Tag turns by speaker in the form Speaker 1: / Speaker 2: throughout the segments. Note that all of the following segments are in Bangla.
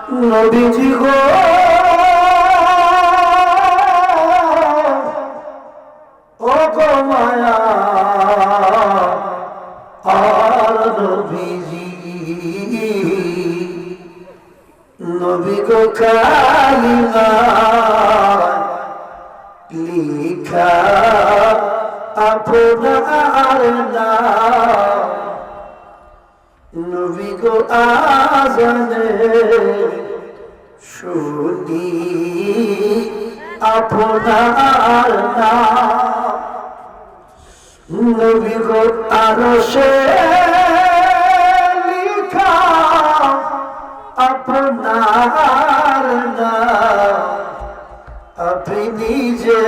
Speaker 1: নবীজি গো ও গো মায়া আর নবীজি নবী গো কালিমা লিখা আপনার নাম নবী গো আজানে শুনি আপনার নাম নবী গো আরশে লিখা আপনার নাম আপনি নিজে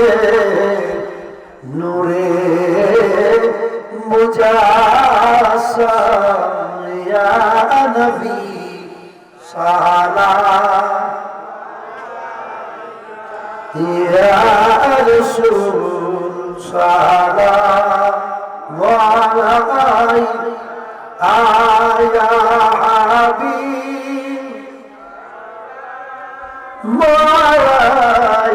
Speaker 1: নূরে মুজাসসাম ইয়া নবী সালাম ইয়া রাসূল সালাম আলাইকা ইয়া হাবিব মালাইকা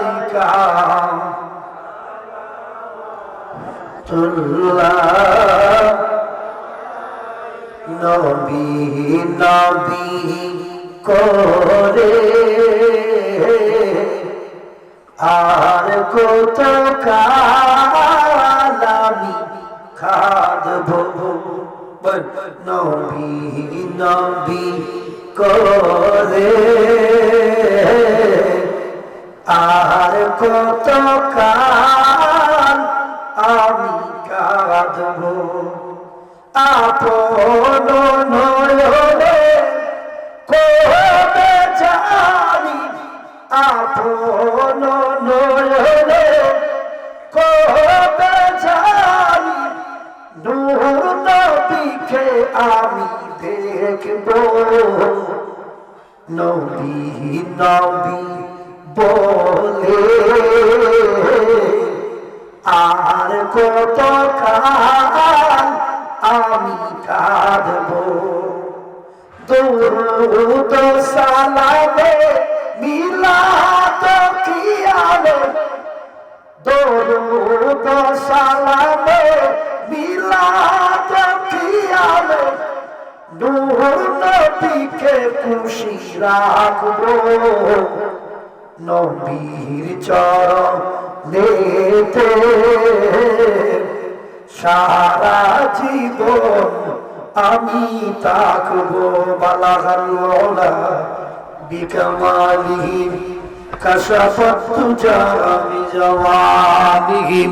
Speaker 1: নবী নবী করে আর কত কাল আমি খাদবো নবী নবী করে আর কত কাল আমি কাঁদবো আপন নয়নে কবে জানি আপন নয়নে কবে জানি নূর নবীকে আমি দেখবো নবী নবী বলে আর কত কাল আমি কাঁদবো দুরূদ সালামে মিলাদ কিয়ামে দুরূদ সালামে মিলাদ কিয়ামে নূর নবীকে খুশি রাখবো নবীর চরণেতে সারা জীবন আমি তাকবো বালাগাল ওলা বিকামালিহি কাশাফাত তুজা বিজওয়ানিহি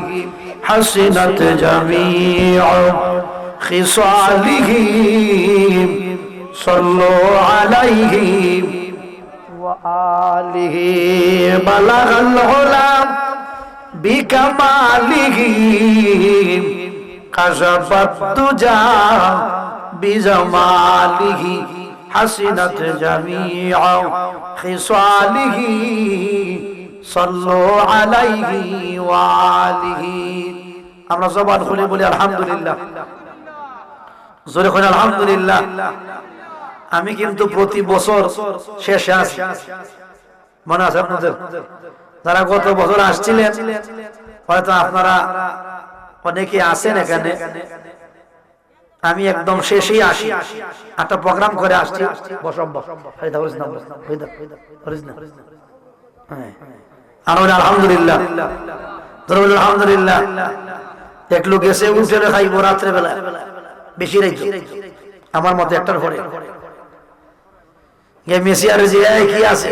Speaker 1: হাসিনাত জামিউ খিসালিহি সাল্লু আলাইহি ওয়া আলিহি বালাগাল ওলা বিকামালিহি কাশাফাত তুজা বিজমালিহি হাসিনাত জামিউ খিসালিহি সাল্লু আলাইহি ওয়া আলিহি আমরা জবান খুলে বলি আলহামদুলিল্লাহ জোরে করে আলহামদুলিল্লাহ আমি কিন্তু প্রতি বছর শেষে আসি মনে আছে আপনাদের যারা গত বছর আসছিলেন হয়তো আপনারা অনেকে আছেন এখানে আমি একদম শেষেই আসি একটা প্রোগ্রাম করে আসছি আলহামদুলিল্লাহ আলহামদুলিল্লাহ এক লোক এসে উঠে খাইবো রাত্রে বেলা বেশি রাইতো আমার মতে একটার পরে মেসিয়ার কি আছে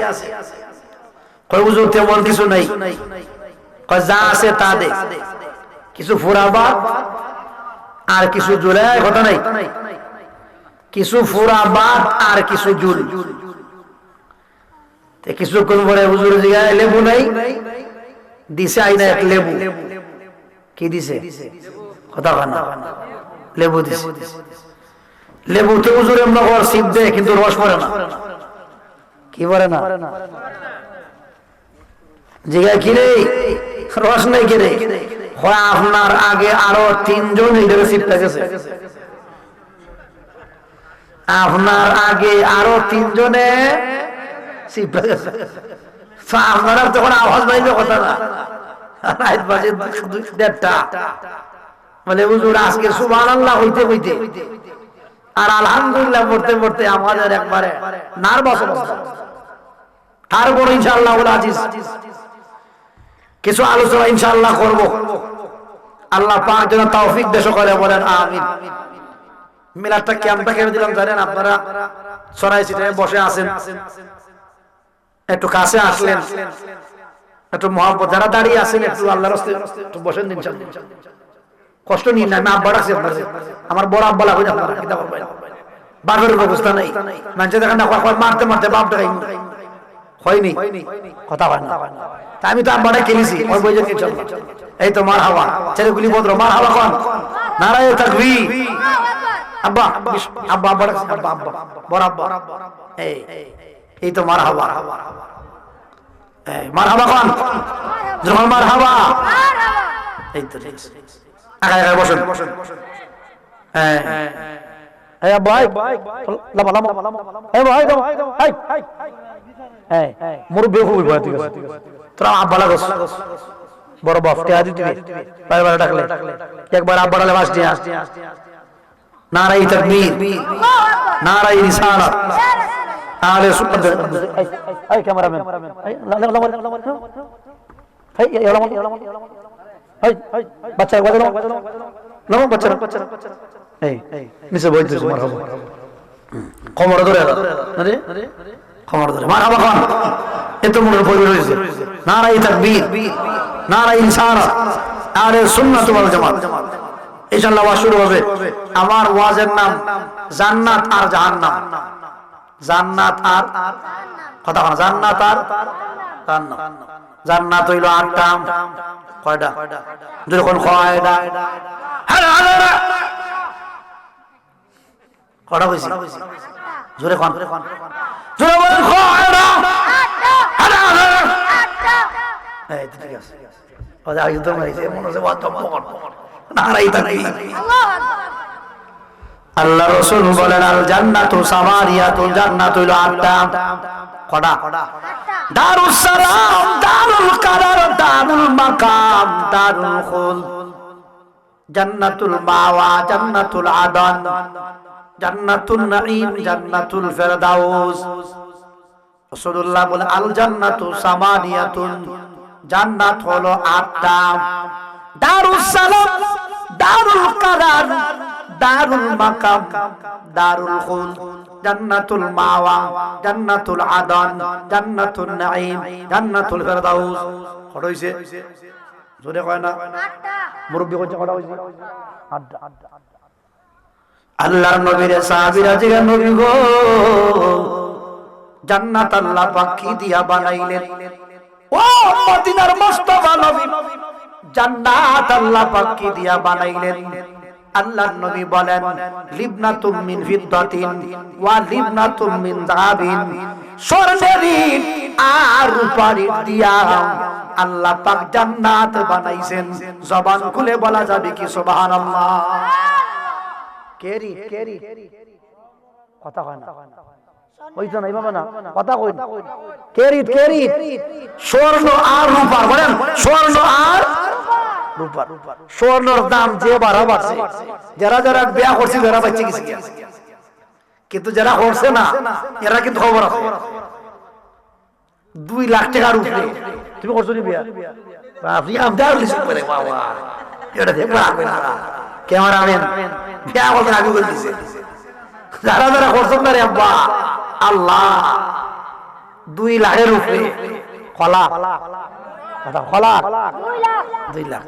Speaker 1: কয় হুজুর তেমন কিছু নাই কয় যা আছে তা দে কিছু ফুরাবাদ আর কিছু জুলাই কথা নাই কিছু ফুরাবাদ আর কিছু জুল কিছুক্ষণ পরে হুজুর জিগায় লেবু নাই দিছে আইনা এক লেবু কি দিছে কথা কানা লেবু দিছে লেবু তো হুজুর এমন করে সিপ দেয় কিন্তু রস পড়ে না কি পড়ে না জিগায় কি রে রস নাই কি রে হয় আপনার আগে আরো তিনজন এইভাবে সিপটা গেছে আপনার আগে আরো তিনজনে সিপড়ে গেছে। তো আপনারা তখন আওয়াজ পাইবে কথা না, রাত বাজে 1:30। বলে হুজুর আজকে সুবহানাল্লাহ হইতে হইতে আর আলহামদুলিল্লাহ পড়তে পড়তে আমাদের একবারে নার্ভাস অবস্থা। তারপর ইনশাআল্লাহ আজিজ কিছু আলোচনা ইনশাআল্লাহ করব। আল্লাহ পাক যেন তৌফিক দেশ করে, বলেন আমিন। মিলাদটা ক্যাম্পটা কেটে দিলাম জানেন আপনারা, সরাই সিটায় বসে আছেন, একটু কাছে আসলেন, একটু মহব্বত, যারা দাঁড়িয়ে আছেন একটু আল্লাহর রাস্তায় একটু বসেন দিন, কষ্ট নিন না। আমি আব্বা রাখছি আপনাদের, আমার বড় আব্বা লাগবে আপনারা কিতা করবেন, বাপের ব্যবস্থা নেই। মানুষে দেখেন না মারতে মারতে বাপটা হয়নি, কথা হয় না। তা আমি তো আব্বাটা কিনেছি, ওই বইজের কিছু। এই তো মারহাবা, ছেলেগুলি বদর মারহাবা কোন নারায়ে তাকবীর। আব্বা আব্বা আব্বা আব্বা আব্বা বড় আব্বা, এই তো মারহাবা, এই মারহাবা কোন যখন মারহাবা, এই তো ঠিক আছে। আগায় আগায় বসেন, হ্যাঁ এই আব্বা লামা লামা এই ভাই দাও এই এই মুরব্বি খুবই ভয়, ঠিক আছে তোরা আব্বা লাগস বড় বাপ তে আদি দিবি বারবার ডাকলে একবার আব্বা ডালে বাস দিয়া। নারায়ে তাকবীর, নারায়ে রিসালাত, আলে সুন্নাত। এই ক্যামেরাম্যান এই এই এই বাচ্চা বাজানো নাও, বাচ্চা এই নিচে বইতে মারহাবা, কোমর ধরে আরে কোমর ধরে মারহাবা কোন, এত মনের বই রয়েছে। নারায়ে তাকবীর, নারায়ে রিসালাত, আলে সুন্নাত ওয়াল জামাত। ইনশাআল্লাহ ওয়াজ শুরু হবে। আমার ওয়াজের নাম জান্নাত আর জাহান্নাম। জান্নাত আর কথা বলা, জান্নাত আর জাহান্নাম। জান্নাত হইল 8টা, কয়টা যখন কয়টা কয়টা কইছি জোরে কোন জোরে বলেন কয়টা, 8টা। এই ঠিক আছে, ওই আগে তো মারিছে মনে হচ্ছে ওয়াজ বকর নারায়ে তাকবীর। আল্লাহ রাসূল বলেন আল জান্নাতু সামারিয়াতুল, জান্নাত হইল 8টা, কয়টা দারুস সালাম, দারুল কারার, দারুল মাকাম, দারুল খুলদ, জান্নাতুল মাওয়া, জান্নাতুল আদন, জান্নাতুন নাঈম, জান্নাতুল ফেরদাউস। রাসূলুল্লাহ বলেন আল জান্নাতু সামানিয়াতুন, জান্নাত হলো 8টা। দারুস সালাম, দারুল কারার, দারুল মাকাম, দারুল খুলদ, জান্নাতুল মাওয়া, জান্নাতুল আদন, জান্নাতুন নাঈম, জান্নাতুল ফেরদাউস। কত হইছে জোরে কয় না, মুরব্বি কত কত হইছে? 8টা। আল্লাহর নবীর সাহাবীরা জিগা নবী গো জান্নাত আল্লাহ পাক কি দিয়া বানাইলেন? ও মদিনার মুস্তাফা নবী, জান্নাত আল্লাহ পাক কি দিয়া বানাইলেন? আল্লাহর নবী বলেন লিবনাতুম মিন ফিদ্দাতিন ওয়া লিবনাতুম মিন যাহাবিন, স্বর্ণের ইট আর রূপার ইট দিয়া আল্লাহ পাক জান্নাত বানাইছেন। জবান খুলে বলা যাবে কি সুবহানাল্লাহ? কেরি কেরি কথা কয় না, ওইটা নাই বাবা না, কথা কই না। কেরি কেরি স্বর্ণ আর রূপা, বলেন স্বর্ণ আর রূপা। স্বর্ণের দাম যে বাড়া বাড়ছে, যারা যারা বিয়া করছে যারা বাচ্চা গেছে, কিন্তু যারা করছে না এরা কিন্তু খবর আছে 2 লাখ টাকার উপরে। তুমি করছো নি বিয়া? আপনি আমদার লিস্ট করে বাবা এটা দেখবা কইরা ক্যামেরাম্যান বিয়া করতে আগে বল দিছে। যারা যারা করছো না রে আব্বা, আল্লাহ 2 লাখের উপরে খলা কথা খলা 2 লাখ।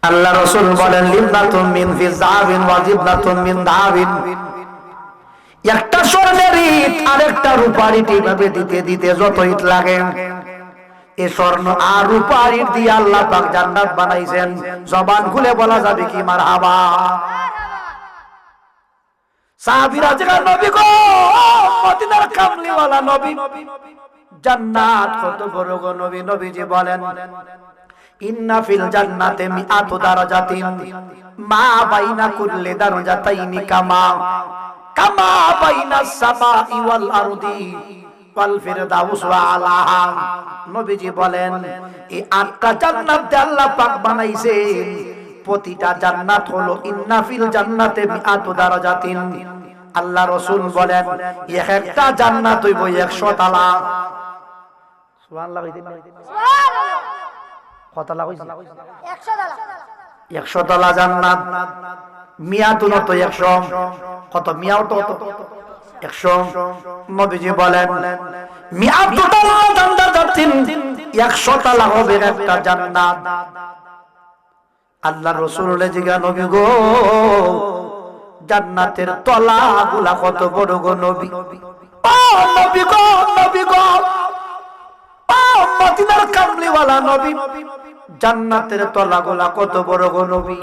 Speaker 1: আল্লাহ রাসূল বলেন লিবনাতুম মিন ফিযাবিন ওয়া জিবনাতুম মিন দাহাবিন, একটা স্বর্ণের ইট আরেকটা রূপার ইট এইভাবে দিতে দিতে যত ইট লাগে এই স্বর্ণ আর রূপার ইট দিয়ে আল্লাহ পাক জান্নাত বানাইছেন। জবান খুলে বলা যাবে কি মারহাবা? সাহাবীরা জিজ্ঞাসা নবী গো মদিনার কামলিওয়ালা নবী জান্নাত কত বড় গো নবী? নবীজি বলেন ইন্না ফিল জান্নাতি মিআতু দারাজাতিন মা বাইনা কুল্লি দারাজাতাইনি কামা কামা বাইনাস সামাই ওয়াল আরদি ওয়াল ফিরদাউস ওয়া আলাহা। নবীজি বলেন এই 8টা জান্নাত আল্লাহ পাক বানাইছেন, প্রতিটা জান্নাত হলো ইন্না ফিল জান্নাতে মিআতু দারাজাতিন। আল্লাহ রাসূল বলেন এক একটা জান্নাত হইব 100 তালা। সুবহানাল্লাহ কইতেন না? সুবহানাল্লাহ। কত তালা কইছেন? 100 তালা। 100 তালা জান্নাত। মিআতু নত 100, কত মিয়াও তো 100। নবীজি বলেন মিআতু তালা জান্নাতাতিন, 100 তালা হবে একটা জান্নাত। আল্লাহ রাসূলের জিজ্ঞাসা, নবী গো জান্নাতের তলাগুলা কত বড় গো নবী? ও নবী গো, নবী গো, ও মদিনার কামলিওয়ালা নবী, জান্নাতের তলাগুলা কত বড় গো নবী?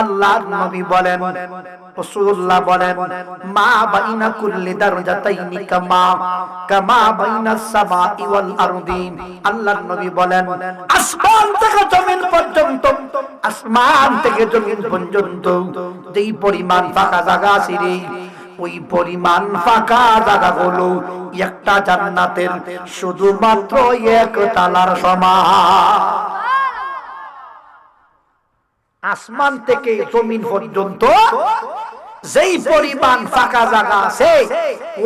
Speaker 1: আল্লাহর নবী বলেন, রাসূলুল্লাহ বলেন মা বাইনা কুল্লি দারজাতাইনি কামা বাইনাস সামাই ওয়াল আরদি। আল্লাহর নবী বলেন আসমান থেকে জমিন পর্যন্ত, আসমান থেকে জমিন পর্যন্ত যেই পরিমাণ ফাঁকা জায়গা আছে রে, ওই পরিমাণ ফাঁকা জায়গা হলো একটা জান্নাতের শুধুমাত্র 1 তালার সমান। আসমান থেকে জমিন পর্যন্ত যেই পরিমাণ ফাঁকা জায়গা আছে,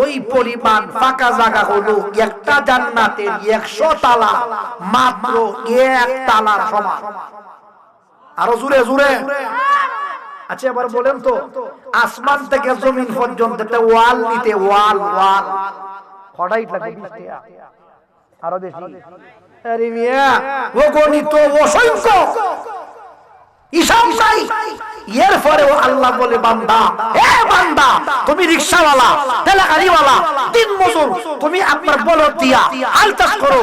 Speaker 1: ওই পরিমাণ ফাঁকা জায়গা হলো একটা জান্নাতের 100 তালা, মাত্র 1 তালার সমান। আরো জোরে জোরে। আচ্ছা এবার বলেন তো, আসমান থেকে জমিন পর্যন্ত একটা ওয়াল নিতে, ওয়াল ওয়াল কটাই লাগে? 20 টাকা, আরো বেশি। আরে মিয়া ও গণিত অসংখ্য, হিসাব নাই। এরপরেও আল্লাহ বলে বান্দা, হে বান্দা তুমি রিকশাওয়ালা, ঠেলাগাড়িওয়ালা, দিন মজুর, তুমি আপনার বলদ দিয়া হাল চাষ করো,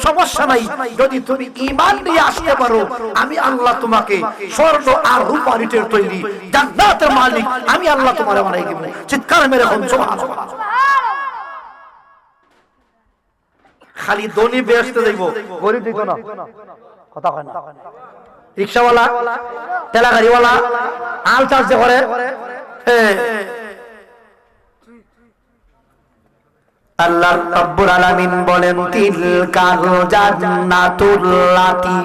Speaker 1: সমস্যা নাই। যদি তুমি ঈমান নিয়ে আসতে পারো, আমি আল্লাহ তোমাকে স্বর্ণ আর রূপার ইটের তৈরি জান্নাতের মালিক আমি আল্লাহ তোমারে বানাই দেব। চিৎকার মেরে কোন সুবহানাল্লাহ। খালি ধনী বেহেশতে যাইব, গরিব দিত না। কথা কয় না? রিকশাওয়ালা, ঠেলাগাড়িওয়ালা, আল চাষ যে করে, আল্লাহ রাব্বুল আলামিন বলেন তিলকাল জান্নাতুল লাতি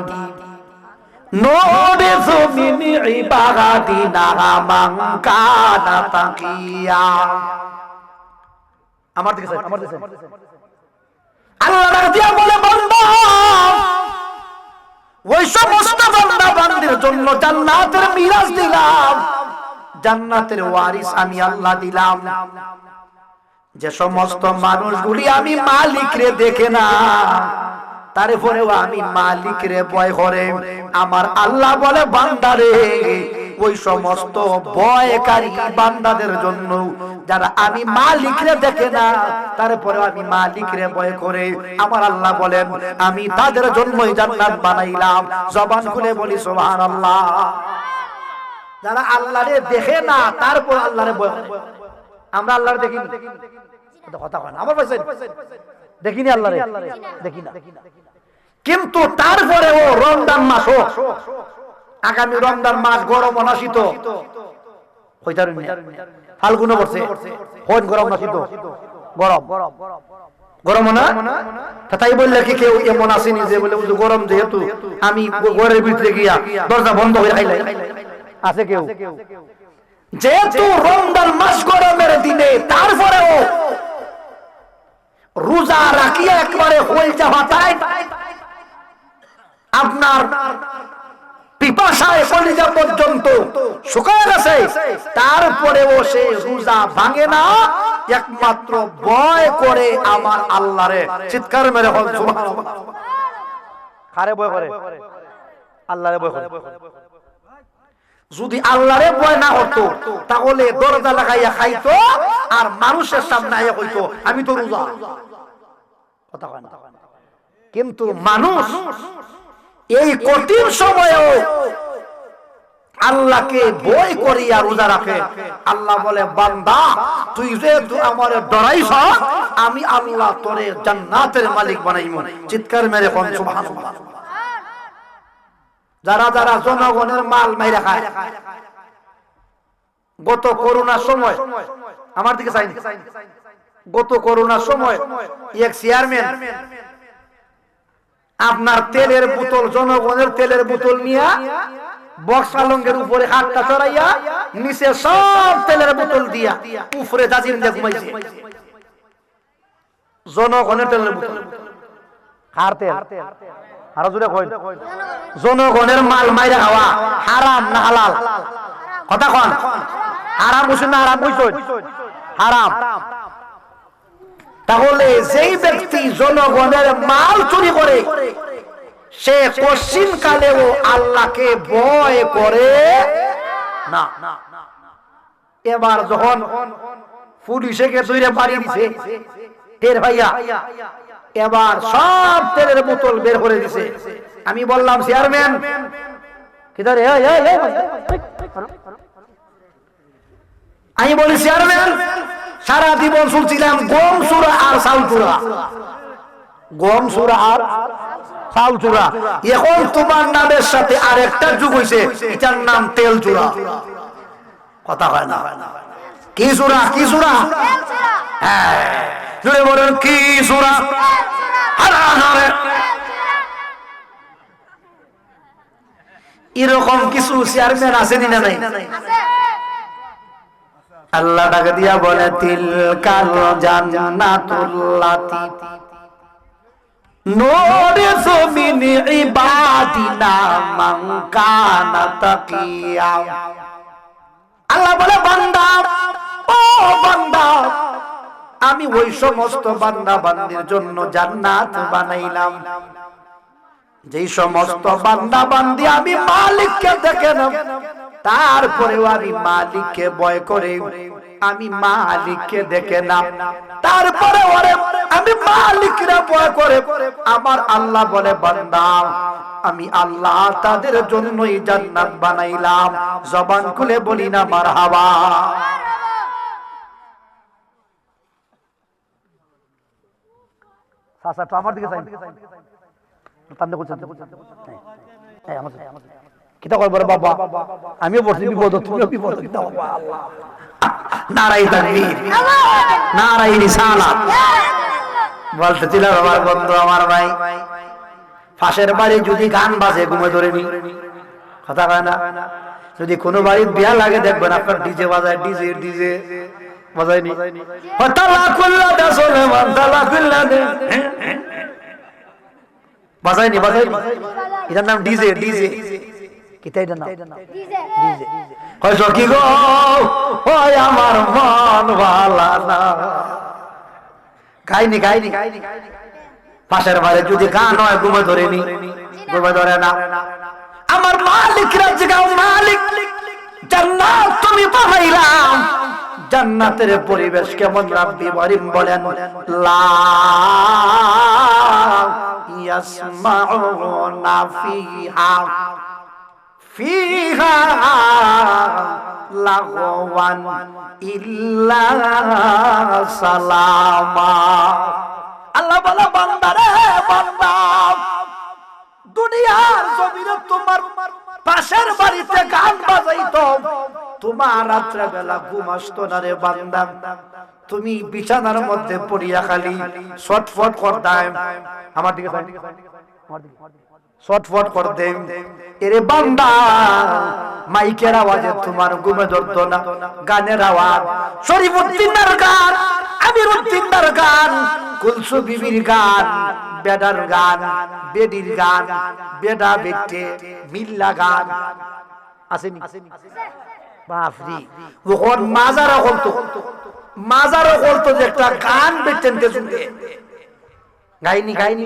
Speaker 1: নুরিসু মিন ইবাদিনা মান কানা তাকিয়া। আমার দিকে আমার দিকে আল্লাহ রাদিয়া বলে বান্দা, ওই সমস্ত বান্দা বান্দির জন্য জান্নাতের মিরাজ দিলাম, জান্নাতের ওয়ারিস আমি আল্লাহ দিলাম। যে সমস্ত মানুষগুলি আমি মালিকরে দেখে না, তারপরেও আমি মালিকরে ভয় করে, আমার আল্লাহ বলে বান্দারে ওই সমস্ত ভয়কারী বান্দাদের জন্য যারা আমি মালিকরে দেখে না, তারপরেও আমি মালিকরে ভয় করে, আমার আল্লাহ বলেন আমি তাদের জন্যই জান্নাত বানাইলাম। জবান খুলে বলি সুবহানাল্লাহ। যারা আল্লাহরে দেখে না, তারপর আল্লাহরে ভয় করে। আমরা আল্লাহরে দেখি না, কথা কয় না আমার পাশে দেখিনি, আল্লাহরে দেখি না, কিন্তু তারপরেও রমজান মাস হোক, আগামী রমজান মাস গরম না শীত, ফাল্গুন পড়ছে, হন গরম না শীত, গরম গরম না। তাই বললে কি কেউ এমন আসেনি যে বলে গরম যেহেতু আমি ঘরের ভিতরে গিয়া দরজা বন্ধ করে খাইলে? আছে কেউ? যেহেতু রমজান মাস গরমের দিনে, তারপরেও রোজা রাখিয়া একবারে হয়ে যাওয়াটাই আপনার পিপাসায় কলিজা পর্যন্ত শুকায় গেছে, তারপরেও সে রোজা ভাঙে না, একমাত্র ভয় করে আমার আল্লাহরে। চিৎকার মেরে বল সুবহানাল্লাহ। কারে ভয় করে? আল্লাহরে ভয় করে। যদি আল্লাহরে ভয় না হতো, তাহলে দরজা লাগাইয়া খাইতো আর মানুষের সামনে আইয়া কইতো আমি তো রোজা। কথা কয় না? কিন্তু মানুষ এই কঠিন সময়েও আল্লাহকে ভয় করিয়া রোজা রাখে। আল্লাহ বলে বান্দা তুই যেহেতু আমারে ডরাইছ, আমি আল্লাহ তোরে জান্নাতের মালিক বানাইমু। চিৎকার মেরে কোন সুবহানাল্লাহ। যারা যারা জনগণের মাল মাইরা খায়, গত করোনার সময় আমার দিকে চাইনি। গত করোনার সময় এক চেয়ারম্যান আপনার তেলের বোতল, জনগণের তেলের বোতল নিয়ে বক্স পালঙ্গের উপরে হাতটা চড়াইয়া নিচে সব তেলের বোতল দিয়া উপরে জাজির দিয়ে ঘুমাইছে। জনগণের তেলের বোতল, কার তেল? আরো জোরে কই, জনগণের মাল মাইরা খাওয়া হারাম না হালাল? কথা কন, হারাম কইছেন না হারাম কইছেন? হারাম। তাহলে যেই ব্যক্তি জনগণের মাল চুরি করে সে কোশ্চিন কালেও আল্লাহকে ভয় করে না। এবার যখন পুলিশে কে ধরে বাড়ি দিছে টের ভাইয়া, এবার সব তেলের বোতল বের করে দিছে। আমি বললাম চেয়ারম্যান কিধারে, আমি বলি চেয়ারম্যান সারা জীবন শুনছিলাম গম চূড়া আর চাউল চূড়া, গম চূড়া আর চাউল চূড়া। এখন তোমার নামের সাথে আরেকটা যুগ হইছে, এটার নাম তেল চূড়া। কথা হয় না? কি চূড়া? কি চূড়া? হ্যাঁ, জুড়ে বলেন কি চূড়া? এরকম কিছু চেয়ারম্যান আছে না নাই? আল্লাহ ডাকে দিয়া বলে তিলকাল জান্নাতুল্লাতি নুরিসু মিন ইবাদিনা মান কানা তাকিয়া। আল্লাহ বলে বান্দা, ও বান্দা, আমি ওই সমস্ত বান্দা বান্দির জন্য জান্নাত বানাইলাম যেই সমস্ত বান্দা বান্দি আমি মালিককে দেখে না, তারপরেও আমি মালিককে ভয় করে, আমি মালিককে দেখে না, তারপরে আমি মালিকরা ভয় করে। আমার আল্লাহ বলে বান্দা, আমি আল্লাহ তাদের জন্যই জান্নাত বানাইলাম। জবান খুলে বলি না মারহাবা। সাসা তো আমার দিকে চাই, তান্নে করছেন এই আমার কিতা কইব রে বাবা, আমিও বলছি বিপদ, তুমিও বিপদ। কিতা বাবা, নারাই তাকবীর, নারাই রিসালাত। বলতেছিল আমার বন্ধু, আমার ভাই, পাশের বাড়ি যদি গান বাজে ঘুমে ধরে নি, কথা কয় না? যদি কোনো বাড়ির বিয়া লাগে দেখবেন আপনার ডিজে বাজায়, ডিজে ডিজে বাজায়নি, হতালা কুল্লা দাসলে মানতালা কুল্লা দে বাজায়নি, বাজায়নি। এটার নাম ডিজে, ডিজে। কিতা এটা নাম? DJ, DJ. কয় সখী গো, ওই আমার মন ভালা না, গাইনি গাইনি। পাশের বাড়ি যদি গান হয় ঘুমে ধরে নি, ঘুমে ধরে না। আমার মালিক রাজ্যে গাও, মালিক জান্নাত তুমি বানাইলাম, জান্নাতের পরিবেশ কেমন? রাব্বি বরিম বলেন লা ইয়াসমাউনা ফিহা লাগওয়ান ইল্লা সালামা। আল্লাহ বলে বান্দা রে বান্দা, দুনিয়ার জমিনে তোমার পাশের বাড়িতে গান বাজাইতো, তোমার রাত্রে বেলা ঘুম আসতো না রে বান্দা। তুমি বিছানার মধ্যে পড়িয়া খালি ছটফট করতাম। আমার দিকে ছটফট করতে, এরে বান্দা মাইকের আওয়াজে তোমার ঘুমে ধরতো না। গানের আওয়াজ, শরীফুদ্দিনের গান, আমিরুদ্দিনের গান, কুলসু বিবির গান, বেডার গান, বেডির গান, বেডা বেটে মিল্লা গান আসেনি? বাপরি, ওখন মাজারা বলতো, মাজারা বলতো যে একটা গান বেটেন শুনতে গাইনি, গাইনি,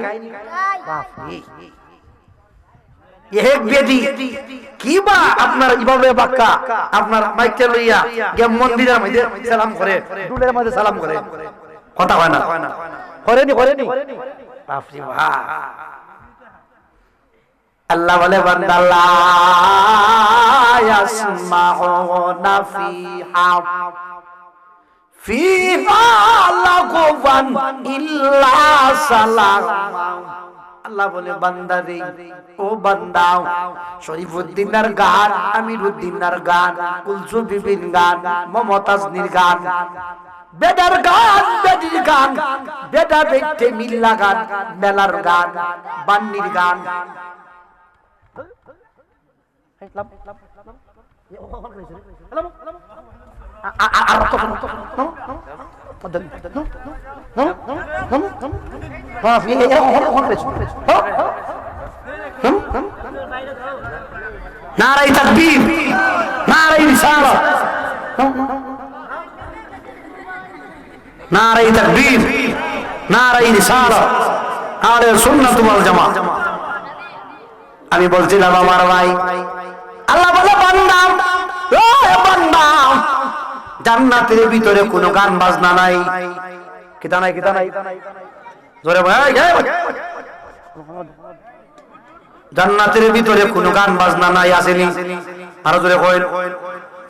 Speaker 1: বাপরি। এক বেদি কিবা আপনার ইভাবে বাক্কা আপনার মাইকটা লইয়া গিয়া মন্দিরের মধ্যে সালাম করে, দুলের মধ্যে সালাম করে, কথা হয় না? করেনি, করেনি? বাপরে বাপ। আল্লাহ বলে বান্দা লা ইয়াসমাউনা ফিহা লাগওয়ান ইল্লা সালামা। আল্লাহ বলে বান্দারে ও বান্দা শরীফুদ্দিনের গান আমিরুদ্দিনের গান কুলসুম বিবির গান মমতাজনির গান বেদার গান বেদির গান বেদা বেটে মিল্লা গান মেলার গান বান্নির গান নারায়ে তাকবীর নারায়ে রিসালাত নারায়ে তাকবীর নারায়ে রিসালাত আহলে সুন্নাত ওয়াল জামাত। আমি বলছিলাম আমার ভাই আল্লাহ বলে বান্দা ও বান্দা জান্নাতের ভিতরে কোনো গান বাজনা নাই কিতা নাই জোরে ভাই জান্নাতের ভিতরে কোনো গান বাজনা নাই আসেনি আরো জোরে কইল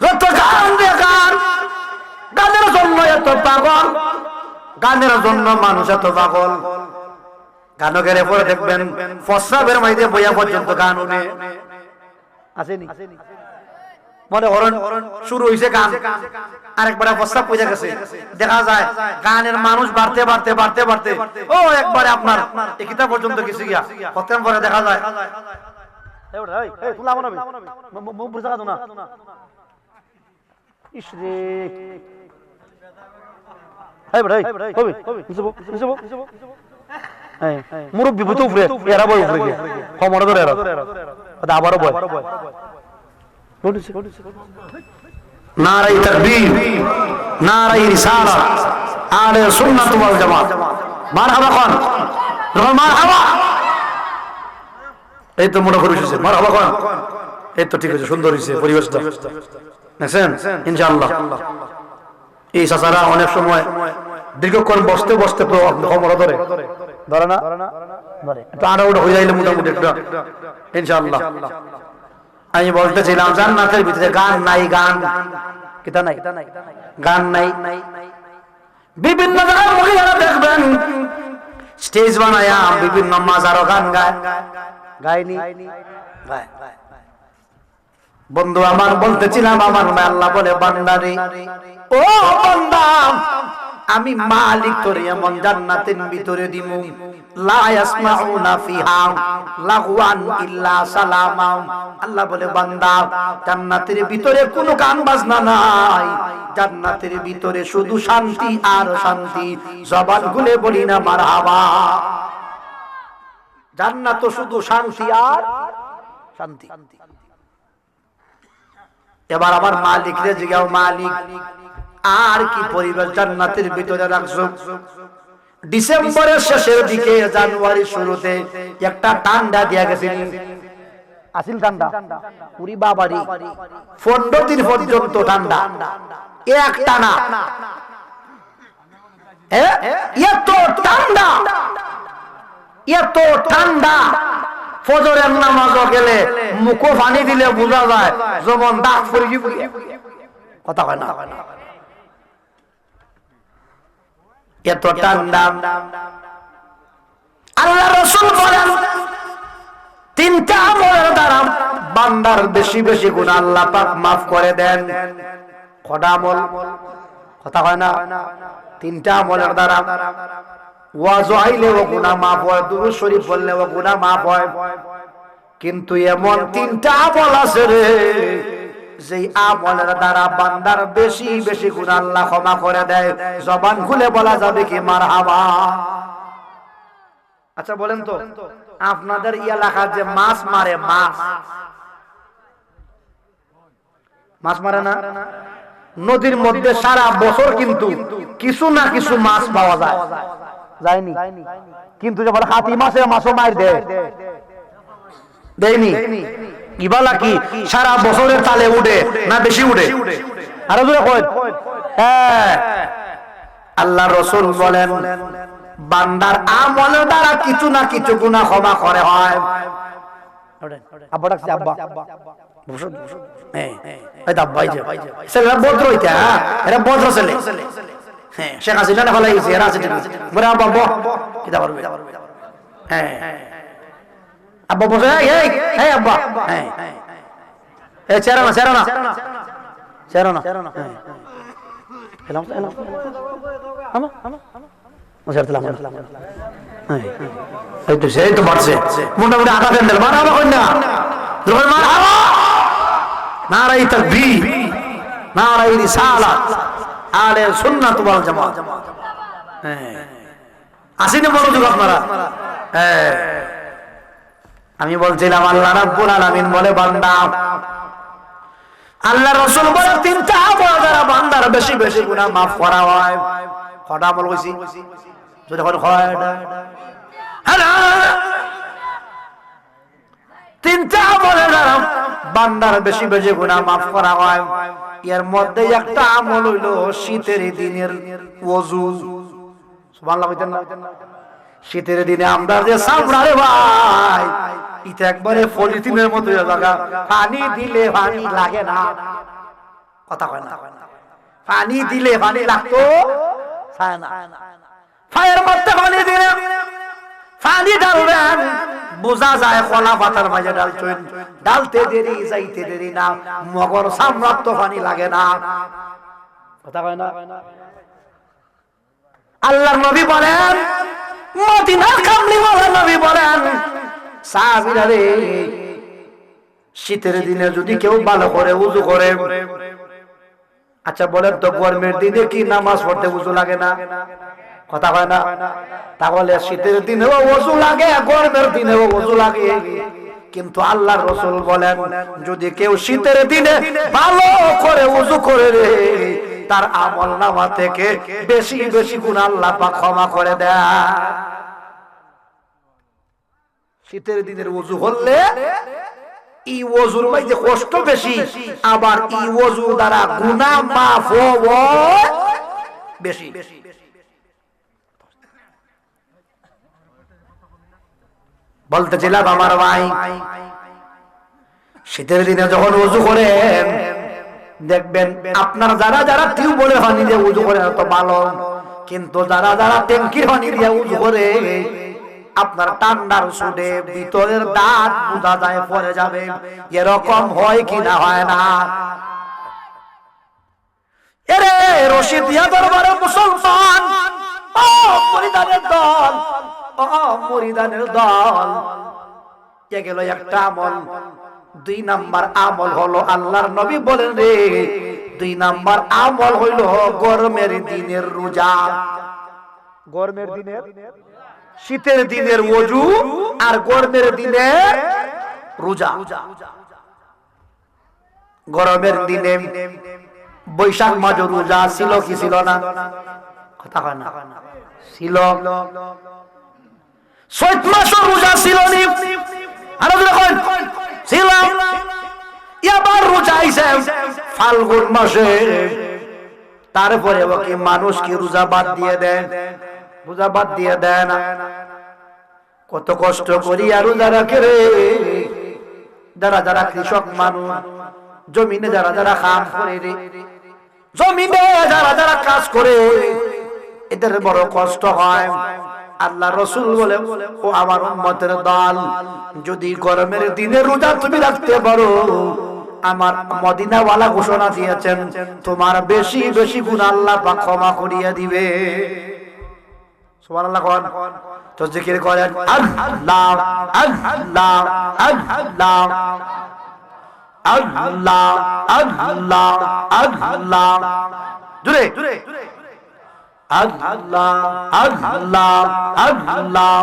Speaker 1: যত গান রে গান গানের জন্য এত পাগল গানের জন্য মানুষ এত পাগল গান গেলে পরে দেখবেন ফসরাবের মাইতে বইয়া পর্যন্ত গান উঠে আসেনি মনে করেন শুরু হইছে গান আরেকবার প্রস্তাব পয়সা গেছে দেখা যায় গানের মানুষ বাড়তে বাড়তে বাড়তে বাড়তে ও একবারে আপনার কিতা পর্যন্ত কিছু গিয়া প্রথম পরে দেখা যায় মুরব্বী বুঝতে উপরে এরা বই উপরে গিয়ে কমরে ধরে এরা আবারও বয় নারায়ে তাকবীর নারায়ে রিসালাত আহলে সুন্নাত ওয়াল জামাত মারহাবা খান মারহাবা এই তো মনে করেছে মারহাবা খান এই তো ঠিক আছে সুন্দর হইছে পরিবেশটা দেখছেন ইনশাআল্লাহ এই সাসারা অনেক সময় দীর্ঘক্ষণ বসতে বসতে তো কমর ধরে না ধরে একটু আড়াউড়া হয়ে যাইলে মোটামুটি একটা ইনশাআল্লাহ। আমি বলতেছিলাম জান্নাতের ভিতরে গান নাই গান কিতা নাই গান নাই বিভিন্ন জায়গায় মহিলারা দেখবেন স্টেজ বানায়া বিভিন্ন মাজারও গান গায় গায়নি গায় বন্ধু আমার বলতেছিলাম আমার আল্লাহ বলে বান্দারে ও বান্দা আমি মালিক তোরে এমন জান্নাতের ভিতরে দিমু লা ইয়াসমাউনা ফিহা লাগওয়ান ইল্লা সালামা। আল্লাহ বলে বান্দা জান্নাতের ভিতরে কোনো গান বাজনা নাই, জান্নাতের ভিতরে শুধু শান্তি আর শান্তি। জবান খুলে বলি না মারহাবা। জান্নাত তো শুধু শান্তি আর শান্তি। এবার আমার মালিকরে জিগাও, মালিক আর কি পরিবেশ জান্নাতের ভিতরে রাখছো? ডিসেম্বরের শেষের দিকে জানুয়ারির শুরুতে একটা ঠান্ডা দিয়া গেছে, আসিল ঠান্ডা পুরি বাবারি 15 দিন পর্যন্ত ঠান্ডা, এক টানা এত ঠান্ডা, এত ঠান্ডা। ফজরের নামাজও গেলে মুখো পানি দিলে বোঝা যায় যেমন দাগ পড়ে গিয়ে কথা হয় না, এত ঠান্ডা। আল্লাহ রাসূল বলেন তিনটা আমলের দ্বারা বান্দার বেশি বেশি গুনাহ আল্লাহ পাক maaf করে দেন। কটা আমল? কথা হয় না। তিনটা আমলের দ্বারা ওয়াজ আইলে ও গুনাহ maaf হয়, দুরূদ শরীফ বললে ও গুনাহ maaf হয়। কিন্তু এমন তিনটা আমল আছে রে, যেই আমলের দ্বারা বান্দার বেশি বেশি গুনাহ আল্লাহ ক্ষমা করে দেয়। জবান খুলে বলা যাবে কি মারহাবা? আচ্ছা বলেন তো, আপনাদের এলাকার যে মাছ মারে, মাছ মারে না নদীর মধ্যে সারা বছর কিন্তু কিছু না কিছু মাছ পাওয়া যায়, যায়নি? কিন্তু যখন হাতি মাছে মাছও মার দেয়, দেয়নি? ইবালা কি সারা বছরের তালে উঠে না বেশি উঠে? আরো জোরে কই। হ্যাঁ, আল্লাহ রাসূল বলেন বান্দার আমলের দ্বারা কিছু না কিছু গুনাহ ক্ষমা করে হয়। আব্বা ডাকছে, আব্বা বসো। এই দাব্বাই যে ছেলেরা বদ্র হইতা, এরা বদ্র ছেলে। হ্যাঁ, শেখ হাসিনা না ফলাইছে, এরা আছে ঠিক। বলে আব্বা বহ কিটা পারবে। হ্যাঁ, আব্বা বসে, এই এই আব্বা, হ্যাঁ এই চেরো না চেরো না চেরো না, এলাম এলাম আমা আমা মুশারতলাম, হ্যাঁ এই তো সেই তো বাড়ছে মোটামুটি আধা প্যান্ডেল মারা হবে কন্যা যখন মারা নারাই তাকবীর নারাই রিসালাত আলে সুন্নাত ওয়াল জামাত। হ্যাঁ আসেনি মনোযোগ আপনারা। হ্যাঁ আমি বলছিলাম আল্লাহ রাব্বুল আলামিন বলে বান্দা, আল্লাহ রাসূল বলে তিনটা আমল দ্বারা বান্দার বেশি বেশি গুনাহ মাফ করা হয়। কটা আমল কইছি যদি কোন হয় তিনটা আমল দ্বারা বান্দার বেশি বেশি গুনাহ মাফ করা হয়। এর মধ্যে একটা আমল হইল শীতের দিনের ওযু। সুবহানাল্লাহ বলতেন না? শীতের দিনে আমরা যে চামড়া রে ভাই, এটা একবারে পলিথিনের মতো জায়গা, পানি দিলে পানি লাগে না, কথা কয় না, পানি দিলে পানি লাগতো চায় না। ফায়ের মধ্যে পানি দিলে পানি ঢালবেন বোঝা যায় কলা পাতার মাঝে ঢালছেন, ঢালতে দেরি যাইতে দেরি না, মগর চামড়ার তো পানি লাগে না, কথা কয় না। আল্লাহর নবী বলেন, মদিনার কামলিওয়ালা নবী বলেন, সাহাবীরা রে শীতের দিনে যদি কেউ ভালো করে ওযু করে, আচ্ছা বলেন তো গরমের দিনে কি নামাজ পড়তে ওযু লাগে না, কথা হয় না? তাহলে শীতের দিনেও ওযু লাগে, গরমের দিনেও ওযু লাগে। কিন্তু আল্লাহর রাসূল বলেন, যদি কেউ শীতের দিনে ভালো করে ওযু করে রে, তার আমলনামা থেকে বেশি বেশি গুনাহ আল্লাহ পাক ক্ষমা করে দেয়। শীতের দিনের ওযু হলে এই ওযুর মধ্যে কষ্ট বেশি, আবার এই ওযু দ্বারা গুনাহ মাফ হয় বেশি। বলতেছিলাম আমার ভাই, শীতের দিনে যখন ওযু করেন দেখবেন আপনার যারা যারা টিউবওয়েলের পানি দিয়ে ওযু করে তো ভালো, কিন্তু যারা যারা ট্যাঙ্কির পানি দিয়ে ওযু করে আপনার ঠান্ডার সুদে ভিতরের দাঁত বোঝা যায় পড়ে যাবে। এরকম হয় কি না হয় না? এরে রশিদ দিয়া দরবারে মুসলমান, ও মুরিদানের দল, ও মুরিদানের দল, এ গেল একটা আমল। দুই নাম্বার আমল হলো আল্লাহর নবী বলেন রে, দুই নাম্বার আমল হইল গরমের দিনের রোজা। গরমের দিনের, শীতের দিনের ওযু আর গরমের দিনের রোজা। গরমের দিনে বৈশাখ মাসে রোজা ছিল কি ছিল না, কথা হয় না? ছিল। চৈত মাসে রোজা ছিল নি, আর যখন ছিল। এবার রোজা আইছে ফাল্গুন মাসে, তারপরে কি মানুষ কি রোজা বাদ দিয়ে দেয়? রোজা বাদ দিয়ে দেয় না। কত কষ্ট করি আর রোজা রাখে রে। যারা যারা কৃষক মানুষ, জমিনে যারা যারা কাজ করে রে, জমিনে যারা যারা কাজ করে, এদের বড় কষ্ট হয়। আল্লাহ রাসূল বলে, ও আমার উম্মতের দল, যদি গরমের দিনে রোজা তুমি রাখতে পারো, আমার মদিনাওয়ালা ঘোষণা দিয়েছেন তোমার বেশি বেশি গুনাহ আল্লাহ পাক ক্ষমা করিয়ে দিবে। সুবহানাল্লাহ। কোন তো জিকির করেন, আল্লাহ আল্লাহ আল্লাহ আল্লাহ আল্লাহ আল্লাহ, জুড়ে আল্লাহ আল্লাহ আল্লাহ,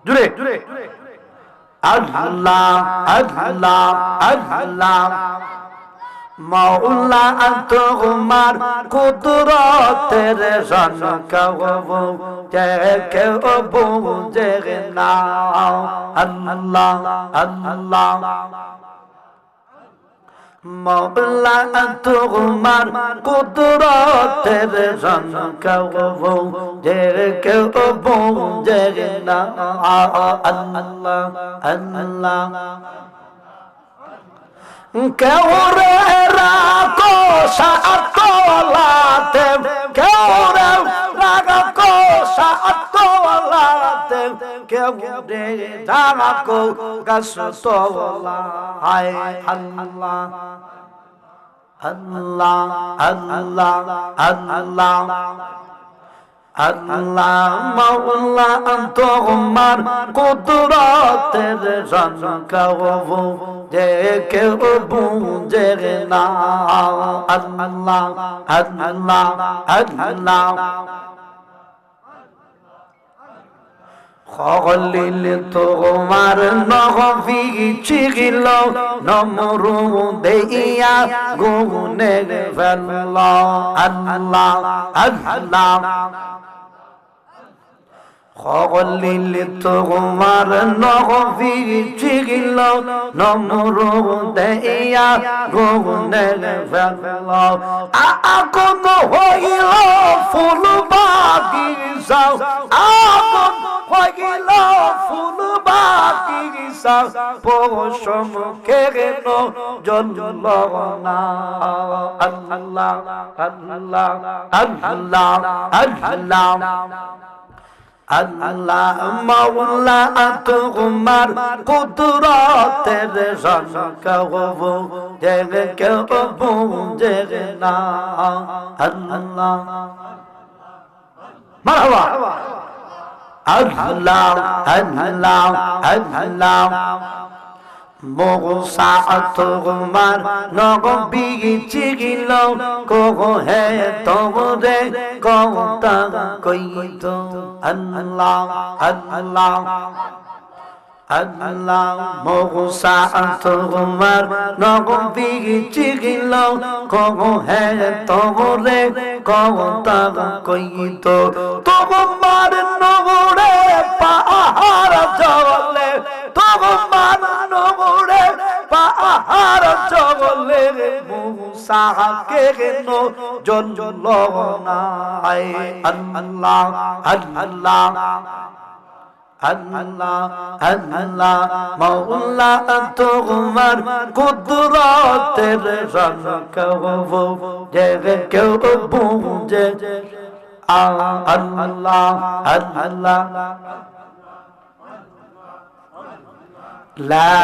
Speaker 1: জুড়ে আল্লাহ আল্লাহ আল্লাহ। মাওলা তোমার কুদরতের ঝনকাবো দেখে বুঝে না, আল্লাহ আল্লাহ। মাওলা তোমার কুদরতের ঝনকাবো দেখে বুঝে না, আল্লাহ আল্লাহ। কেউ রে রাখো সাতলাতে, কেউ রে রাখো সাতলাতে, কেউ রে ডাকো গাছ তোলা হায় আল্লাহ আল্লাহ আল্লাহ আল্লাহ আল্লাহ মাওলা তোমার কুদরতের সংখ্যাও দেখে বুঝে না আল্লাহ আল্লাহ আল্লাহ খলিল তোমার নহবি ছিল নমরুদে ইয়া গুনে ফেলল আল্লাহ আল্লাহ খলিল তোমার নহবি ছিল নমরুদে ইয়া গুনে ফেলল আগুন হইল ফুল বাগিচা আগুন হইল ফুল বাগিচা পশম কেন জ্বলল না আল্লাহ আল্লাহ আল্লাহ আল্লাহ আল্লাহ মাওলা তোমার কুদরতের সংখ্যাও দেখে বুঝে না আল্লাহ মারহাবা আল্লাহ আল্লাহ আল্লাহ মুসা তোমার নবী ছিল কোহে তোরে কথা কইত আল্লাহ আল্লাহ আল্লাহ মুসা তোমার নবী ছিল কোহে তোরে কথা কইত তোমার নবরে পাহাড় চলে তোমার নবরে পাহাড় চলে মুসা কেন জ্বলল না আল্লাহ আল্লাহ আল্লাহ আল্লাহ মাওলা তোমার কুদরতের সংখ্যাও দেখে বুঝে আল্লাহ আল্লাহ লা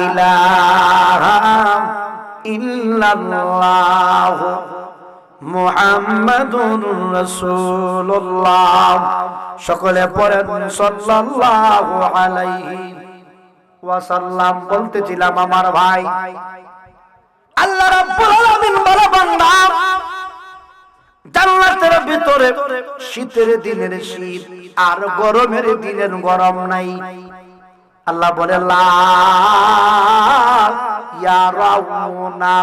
Speaker 1: ইলাহা ইল্লাল্লাহ মুহাম্মাদুর রাসূলুল্লাহ সকলে পড়েন সাল্লাল্লাহু আলাইহি ওয়াসাল্লাম। বলতেছিলাম আমার ভাই আল্লাহ রাব্বুল আলামিন বলে বান্দা জান্নাতের ভিতরে শীতের দিনের শীত আর গরমের দিনের গরম নাই। আল্লাহ বলে লা ইয়ারাউনা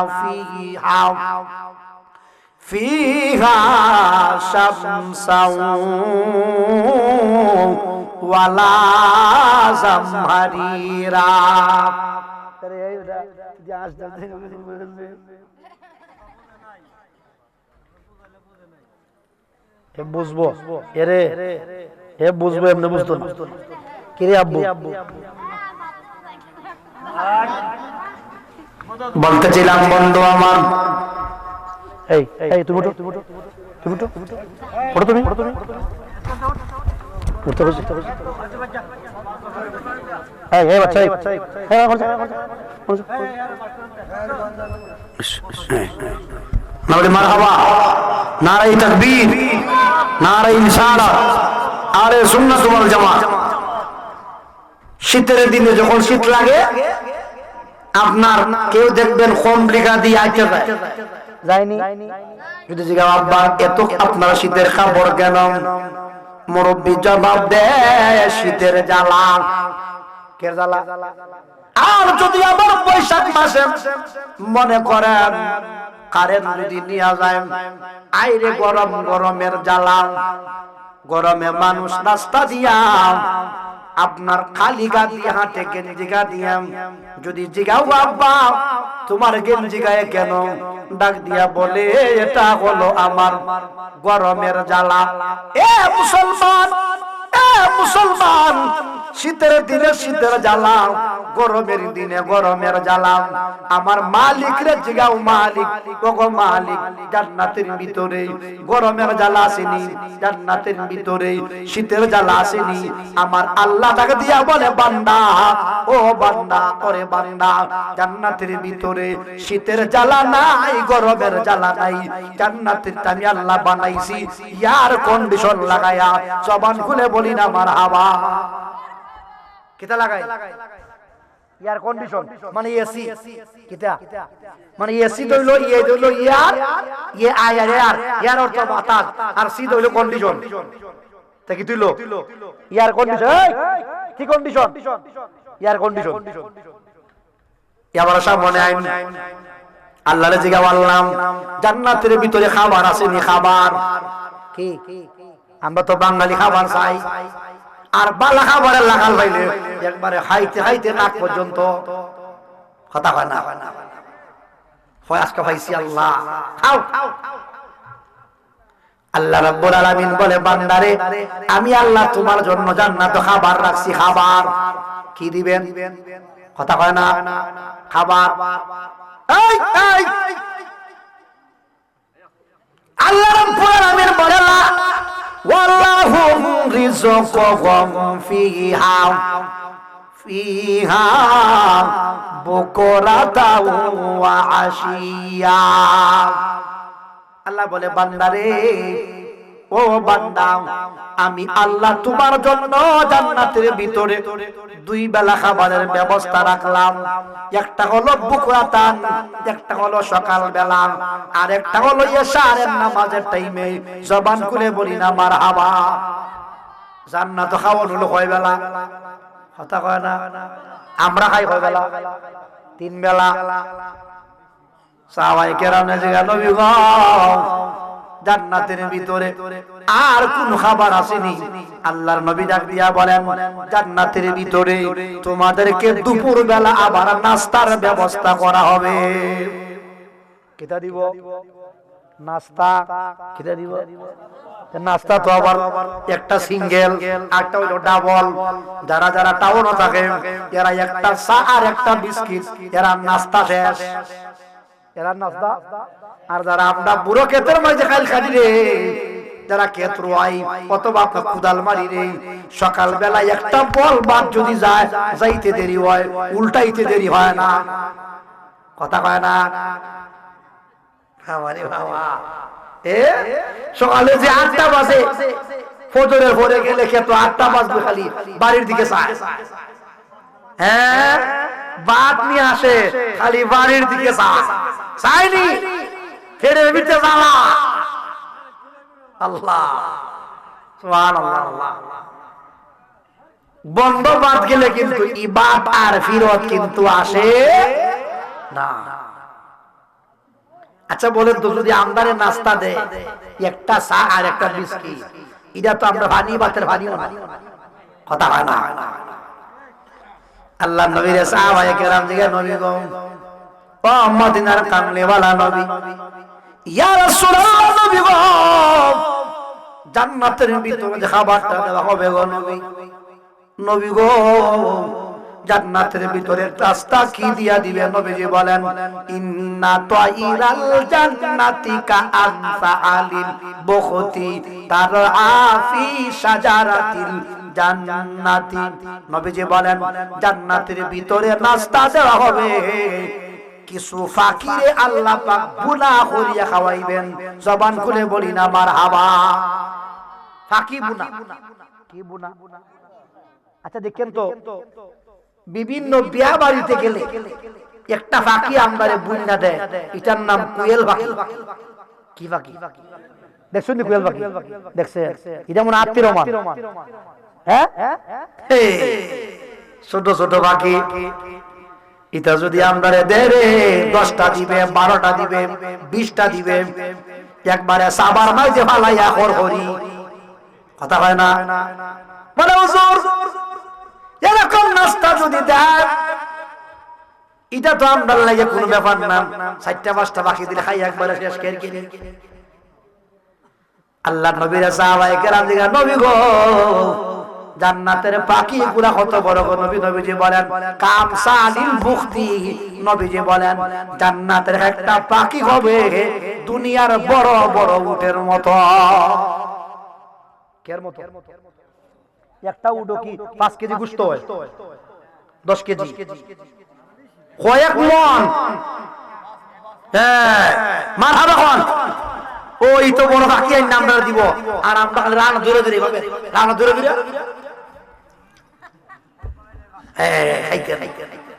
Speaker 1: ফিহা শামসাও ওয়ালা জামহারিরা। বুঝবো এরে এ বুঝবো এমনি বুঝতো না কিরে আব্বু বলতেছিলাম বন্ধু আমার এই এই তুমি তুমি তুমি পড়ো তুমি উঠতে বসে এই এই বাচ্চা এই নারে মারহাবা নারে তাকবীর নারে ইনশাআল্লাহ আরে সুন্নাত ওয়াল জামাত। শীতের দিনে যখন শীত লাগে আপনার কেউ দেখবেন কমলিকা দিয়ে আইতে যায়নি যদি জিজ্ঞাসা আব্বা এত আপনারা শীতের কাপড় কেন মুরব্বী জবাব দেয় শীতের জ্বালা কে জ্বালা। আর যদি আবার বৈশাখ মাসে মনে করেন কারেন্ট যদি নিয়ে যায় আইরে গরম গরমের জ্বালা গরমে মানুষ রাস্তা দিয়া আপনার খালি গা দিয়ে হাঁটে গেঞ্জি গা দিয়া যদি জিগাও আব্বা তোমার গেঞ্জি গায়ে কেন ডাক দিয়া বলে এটা হলো আমার গরমের জ্বালা। এ মুসলমান
Speaker 2: শীতের দিনে শীতের জ্বালা, গরমের দিনে গরমের জ্বালা। আমার মালিক রে জিগাও মালিক, ওগো মালিক, জান্নাতের ভিতরে গরমের জ্বালা আসেনি, জান্নাতের ভিতরে শীতের জ্বালা আসেনি। আমার আল্লাহ তাকে দিয়া বলে বান্দা, ও বান্দা, ওরে বান্দা, জান্নাতের ভিতরে শীতের জ্বালা নাই, গরমের জ্বালা নাই। জান্নাতের আমি আল্লাহ বানাইছি এয়ার কন্ডিশন লাগায়া। জবান খুলে বলি না মারহাবা। কিতা লাগাই? এয়ার কন্ডিশন মানে এসি। কিতা মানে এসি দইলো, ইয়ে দইলো ইয়ার, ইয়ে আয়ার এয়ার, এয়ার অর্থ বাতাস, আর সি দইলো কন্ডিশন। তা কি তুইলো এয়ার কন্ডিশন? কি কন্ডিশন? Air condition. এবার সামনে আইন আল্লাহরে জিগা বললাম, জান্নাতের ভিতরে খাবার আছে নি? খাবার কি? আমরা তো বাঙালি খাবার চাই, আর বালা খাবারের লাগাল পাইলে একবারে খাইতে খাইতে নাক পর্যন্ত কথা হয় না। আজকে পাইছি আল্লাহ, খাও। আল্লাহ রাব্বুল আলামিন বলে বান্দারে, আমি আল্লাহ তোমার জন্য জান্নাতে খাবার রাখছি। খাবার কি দিবেন? কথা হয় না। খাবার এই এই আল্লাহ রাব্বুল আলামিন বলে ওয়াল্লাহু রিযকুহুম ফিহা ফিহা বুকরাতাও ওয়া আশিয়া। আল্লাহ বলে বান্দারে, ও বান্দা, আমি আল্লাহ তোমার জন্য জান্নাতের ভিতরে দুই বেলা খাবারের ব্যবস্থা রাখলাম। একটা হলো বুকরাতান, একটা হলো সকাল বেলা, আর একটা হলো ইশারের নামাজের টাইমে। জবান খুলে বলি না মারহাবা। জান্নাত খাওয়ানো হলো কয় বেলা? কথা কয় না। আমরা খাই কয় বেলা? 3 বেলা। সাহাবায়ে কেরামে জিজ্ঞাসা, নবী গো, জান্নাতের ভিতরে আর কোন খাবার আসেনি? আল্লাহর নবী ডাক দিয়া বলেন, জান্নাতের ভিতরে তোমাদেরকে দুপুর বেলা আবার নাস্তার ব্যবস্থা করা হবে। কিটা দিব? নাস্তা। কিটা দিব? নাস্তা তো আবার একটা সিঙ্গেল, একটা হলো ডাবল। যারা যারা টাউনে থাকে এরা একটা চা আর একটা বিস্কিট, এরা নাস্তা শেষ। এরা নাস্তা। আর যারা আমরা বুড়ো ক্ষেতের মাঝে খাইল খালি রে, যারা ক্ষেত রোয়াই অথবা আপনার কুদাল মারি রে, সকাল বেলায় একটা বল বাদ যদি যায়, যাইতে দেরি হয়, উল্টাইতে দেরি হয় না। কথা কয় না। আমারে বাবা, সকালে যে 8টা বাজে, ফজরের পরে গেলে ক্ষেত 8টা বাজবে, খালি বাড়ির দিকে চায়। হ্যাঁ, বাদ নিয়ে আসে, খালি বাড়ির দিকে চাইনি, ফেরে বিতে যাওয়া। আল্লাহ সুবহানাল্লাহ। বন্ধ বাদ গেলে কিন্তু ইবাদত আর ফিরত কিন্তু আসে না। আচ্ছা বলেন তো, যদি আমদারে নাস্তা দেয় একটা চা আর একটা বিস্কিট, এটা তো আমরা ভানি বাতের ভানিও না। কথা হয় না। আল্লাহ নবীর সাহাবায়ে কেরাম জিজ্ঞাসা, নবী গো, ও মদিনার কামলে ওয়ালা নবী, ইয়া রাসূলুল্লাহ, নবী গো, জান্নাতের ভিতরে যে খাবারটা দেওয়া হবে গো নবী, নবী গো, জান্নাতের ভিতরে রাস্তা কি দিয়া দিবেন? নবীজি বলেন, ইন্না তাইরাল জান্নাতি কাআনসা আলিল বুখতি তারআফি শাজারাতিল জান্নাতি। নবীজি বলেন, জান্নাতের ভিতরে নাস্তা দেওয়া হবে, কিছু ফাকিরে আল্লাহ পাক বুনা করিয়া খাওয়াইবেন। জবান খুলে বলি না মারহাবা। ফাকি বুনা, কি বুনা? আচ্ছা দেখেন তো, বিভিন্ন বিয়া বাড়িতে গেলে একটা ফাঁকি আমদারে বুনা দেয়, এটার নাম কুয়েল ফাঁকি। কি ফাঁকি দেখছেন? কুয়েল ফাঁকি দেখছেন? এটা মনে আত্মীয় রমান। হ্যাঁ, ছোট ছোট ফাঁকি। এটা যদি আমদারে দেরে 10টা দিবে, 12টা দিবে, 20টা দিবে, একবারে সাবার মাইজে ফালাইয়া হরি। কথা হয় না। মানে হুজুর, এরকম নাস্তা যদি দেয়, এটা তো আমদার লাগে কোনো ব্যাপার না, 4টা 5টা বাকি দিলে খাই একবারে শেষ করে কিনে। আল্লাহ নবীর সাহাবায়ে কেরাম জিজ্ঞাসা, নবী গো, জান্নাতের পাখি গুলা কত বড় গো নবীজি বলেন কামসালিল বুখতি নবীজি বলেন জান্নাতের একটা পাখি হবে দুনিয়ার বড় বড় উটের মতো কের মতো একটা উডো কি 5 কেজি গোশত হয় 10 কেজি কয়েক মন হ্যাঁ মারহাবা খান ওই তো বড় বাকি নামটা দিব আর আমরা রানা ধরে ধরে ভাবে রানা ধরে ধরে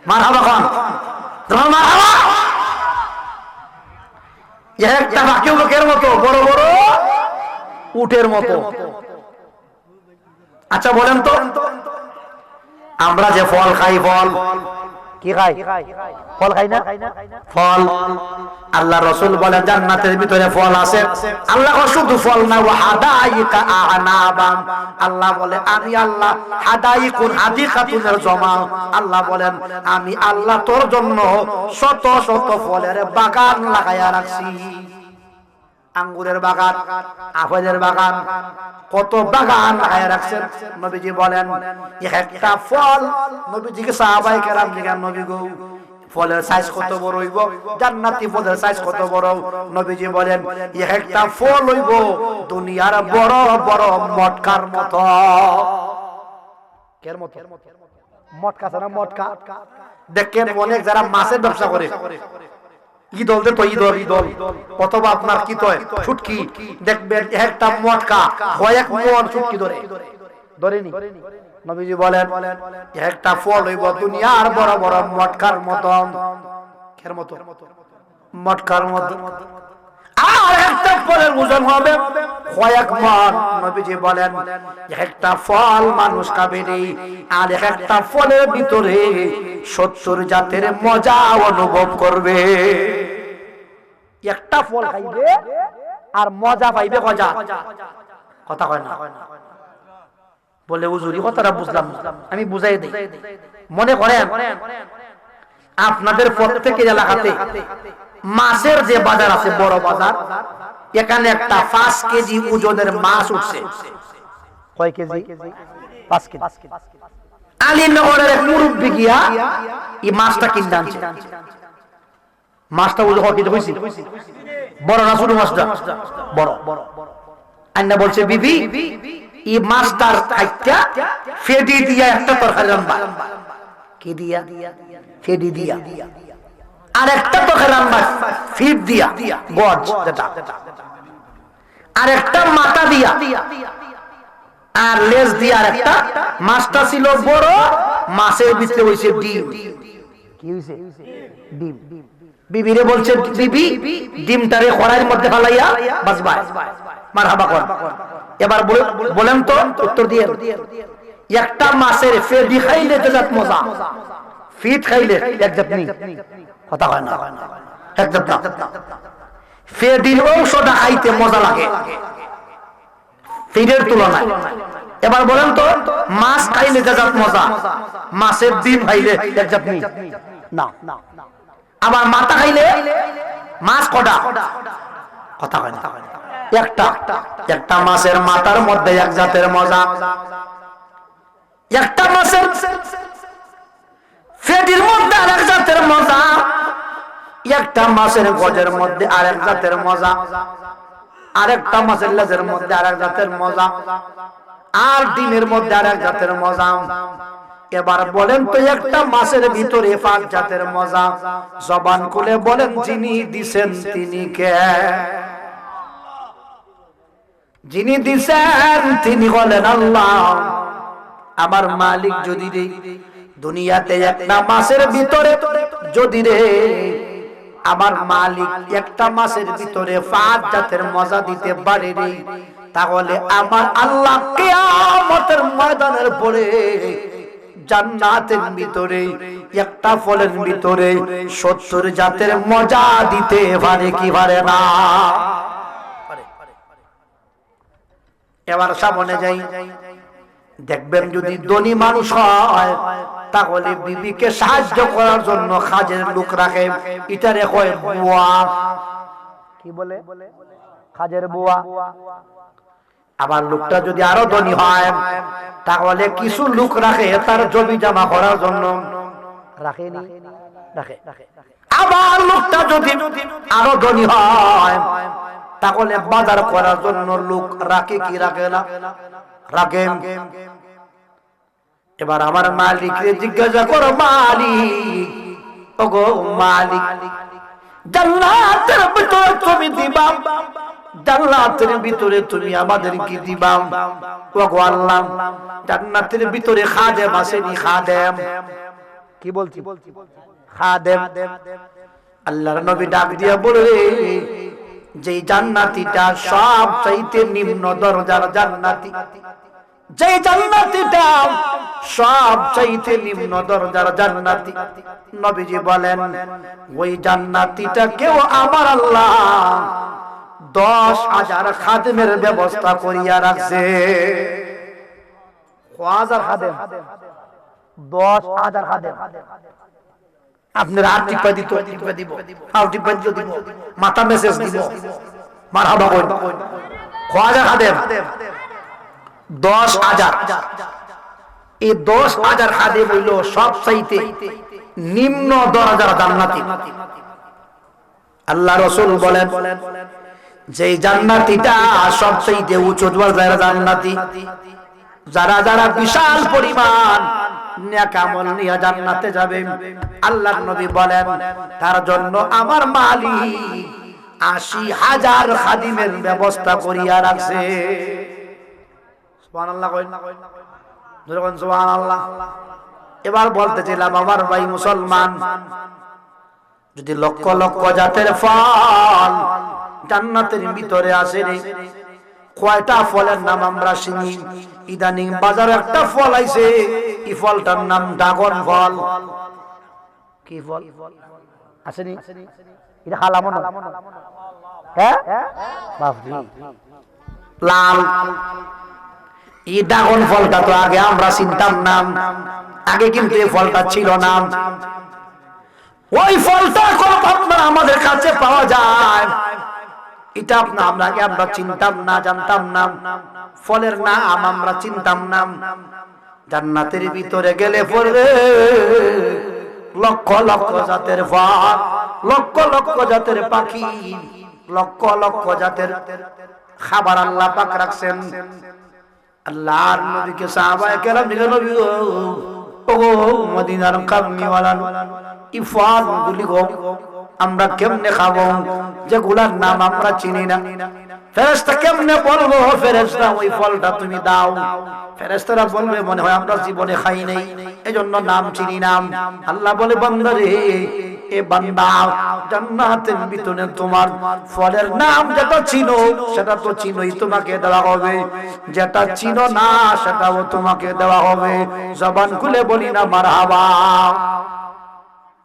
Speaker 2: মারহাবা খান তোমার মারহাবা একটা বাকি লোকের মতো বড় বড় উটের মতো আচ্ছা বলেন তো আমরা যে ফল খাই ফল কি খাই ফল খাই না ফল আল্লাহ রাসূল বলেন জান্নাতের ভিতরে ফল আছে আল্লাহ শুধু ফল না ওয়া হাদাইকা আনাবাম আল্লাহ বলে আমি আল্লাহ হাদাইকুন হাদিকাতুনের জমা আল্লাহ বলেন আমি আল্লাহ তোর জন্য শত শত ফলের বাগান লাগায়া রাখছি আঙ্গুরের বাগান আপেলের বাগান কত বাগান লাগায়া রাখছেন নবীজি বলেন একটা ফল নবীজিকে সাহাবায়ে কেরাম জিজ্ঞাসা নবী গো ফলের সাইজ কত বড় হইব জান্নাতি ফলের সাইজ কত বড় নবীজি বলেন একটা ফল হইব দুনিয়ার বড় বড় মটকার মতো কের মতো মটকা ছাড়া মটকা দেখেন অনেক যারা মাছের ব্যবসা করে ঈদল দে তো ঈদল অথবা আপনার কি তো ছুটকি দেখবেন একটা মটকা কয়েক মন ছুটকি ধরে ধরেনি নবীজি বলেন একটা ফল হইব দুনিয়ার বড় বড় মটকার মতো কের মতো মটকার মতো আর একটা ফলের ওজন হবে কয়েক মন নবীজি বলেন একটা ফল মানুষ খাবে আর একটা ফলের ভিতরে 70 জাতের মজা অনুভব করবে একটা ফল খাইবে আর মজা পাইবে মজা কথা কয় না বলে হুজুরি কথাটা বুঝলাম আমি বুঝাই দেই মনে করেন আপনাদের প্রত্যেকের এলাকাতে মাছের যে বাজার আছে বড় বাজার এখানে একটা 5 কেজি ওজনের মাছ উঠছে কয় কেজি 5 কেজি আলীনগরের এক মুরব্বি গিয়া এই মাছটা কিনে আনছে মাছটা ওজন কত কেজি হইছে বড় না ছোট মাছটা বড় আন্না বলছে বিবি এই মাছটার কাইটা ফেডি দিয়া একটা তরকারি রান্না কি দিয়া ফেডি দিয়া আর একটা তরকারি রান্না ফিট দিয়া গজ যেটা আর একটা মাথা দিয়া আর লেজ দিয়া আর একটা মাছটা ছিল বড় মাছের ভিতরে হইছে ডিম কি হইছে ডিম বিবিরে বলছে বিবি ডিমটারে কড়াইয়ের মধ্যে ফেলাইয়া বাজবা মারহাবা কর এবার বলেন তো উত্তর দিয়ে একটা মাছের ফেডি খাইলে তো জাত মজা ফিট খাইলে এক জাত নেই কথা হয় না এক জাত না ফেডির অংশটা খাইতে মজা লাগে ফিডের তুলনায় এবার বলেন তো মাছ খাইলে যে জাত মজা মাছের ডিম খাইলে এক জাত নেই না আবার মাথা খাইলে মাছ কটা কথা হয় না একটা মাছের মাথার মধ্যে এক জাতের মজা একটা মাছের ফেডির মধ্যে আরেক জাতের মজা একটা মাছের গজের মধ্যে আরেক জাতের মজা আরেকটা মাছের লেজের মধ্যে আরেক জাতের মজা আর ডিমের মধ্যে আরেক জাতের মজা এবার বলেন তো একটা মাছের ভিতরে 5 জাতের মজা জবান খুলে বলেন যিনি দিবেন তিনি কে যিনি দিবেন তিনি বলেন আল্লাহ আমার মালিক যদি রে দুনিয়াতে একটা মাছের ভিতরে যদি রে আমার মালিক একটা মাছের ভিতরে 5 জাতের মজা দিতে পারে রে তাহলে আমার আল্লাহ কিয়ামতের ময়দানের পরে জান্নাতের ভিতরে একটা ফলের ভিতরে 70 জাতের মজা দিতে পারে কি পারে না এবার সামনে যাই দেখবেন যদি ধনী মানুষ হয় তাহলে বিবিকে সাহায্য করার জন্য কাজের লোক রাখে এটারে কয় বুয়া কি বলে কাজের বুয়া আবার লোকটা যদি আরো ধনী হয় তাহলে কিছু লোক রাখে তার জমি জমা করার জন্য, রাখেনি? রাখে। আবার লোকটা যদি আরো ধনী হয় তাহলে বাজার করার জন্য লোক রাখে কি রাখে না? রাখে। এবার আমার মালিককে জিজ্ঞাসা করো, মালিক, ওগো মালিক, জান্নাতের ভিতরে তুমি দিবা, জান্নাতের ভিতরে তুমি আমাদের কি দিবা? ওগো আল্লাহ, জান্নাতের ভিতরে খাদেম আসেনি? খাদেম কি বলছি? খাদেম। আল্লাহর নবী ডাক দিয়া বলে, যে জান্নাতীটা সব চাইতে নিম্ন দরজার জান্নাতি, যে জান্নাতীটা সব চাইতে নিম্ন দরজার জান্নাতি, নবীজি বলেন ওই জান্নাতীটা কেউ আমার আল্লাহ 10,000 খাদেমের ব্যবস্থা করিয়া রাখছে। 1000 খাদেম, 10,000 খাদেম। আপনার আর টিপা দিত, টিপা দিব, আর টিপা দিব, মাথা মেসেজ দিব, মারহাবা কই। 1000 খাদেম, 10,000। এই 10,000 খাদেম হইল সবচাইতে নিম্ন দরজার জান্নাতি। আল্লাহ রাসূল বলেন যে জান্নাতীটা সবচাইতে উঁচু দরজার জান্নাতি, যারা যারা বিশাল পরিমাণ নেক আমল নিয়ে জান্নাতে যাবে, আল্লাহর নবী বলেন তার জন্য আমার মালিক 80,000 খাদিমের ব্যবস্থা করিয়া রাখছে। সুবহানাল্লাহ কই না? যখন সুবহানাল্লাহ। এবার বলতেছিলাম আমার ভাই মুসলমান, যদি লক্ষ লক্ষ জাতের ফল জান্নাতের ভিতরে আসে রে, কয়টা ফলের নাম আমরা চিনি? ইদানিং বাজারে একটা ফল আইছে, এই ফলটার নাম ড্রাগন ফল। কি ফল আসেনি? এটা হালামো না, হ্যাঁ বাপরে, লাল। এই ড্রাগন ফলটা তো আগে আমরা চিনতাম না, আগে কিন্তু এই ফলটা ছিল না। ওই ফলটা এখন আপনার আমাদের কাছে পাওয়া যায়, এটা আমরা চিনতাম না, জানতাম না। ফলের নাম আমরা চিনতাম না। জান্নাতের ভিতরে গেলে পরে লক্ষ লক্ষ জাতের ফল, লক্ষ লক্ষ জাতের পাখি, লক্ষ লক্ষ জাতের খাবার আল্লাহ পাক রাখছেন। আল্লাহর নবীকে সাহাবায়ে কেরাম জিজ্ঞাসা নবী ও মদিনার কামনিওয়ালা, এই ফলগুলি গো আমরা কেমনে খাবো যেগুলার নাম আমরা চিনি না? ফেরেশতা কেমনে বলবো? ফেরেশতা ওই ফলটা তুমি দাও। ফেরেশতারা বলবে মনে হয় আমরা জীবনে খাই নাই, এজন্য নাম চিনি না। আল্লাহ বলে বান্দা রে, এ বান্দা, জান্নাতের ভিতরে তোমার ফলের নাম যেটা চিনো সেটা তো চিনোই, তোমাকে দেওয়া হবে। যেটা চিনো না সেটাও তোমাকে দেওয়া হবে। জবান খুলে বলি না মারহাবা।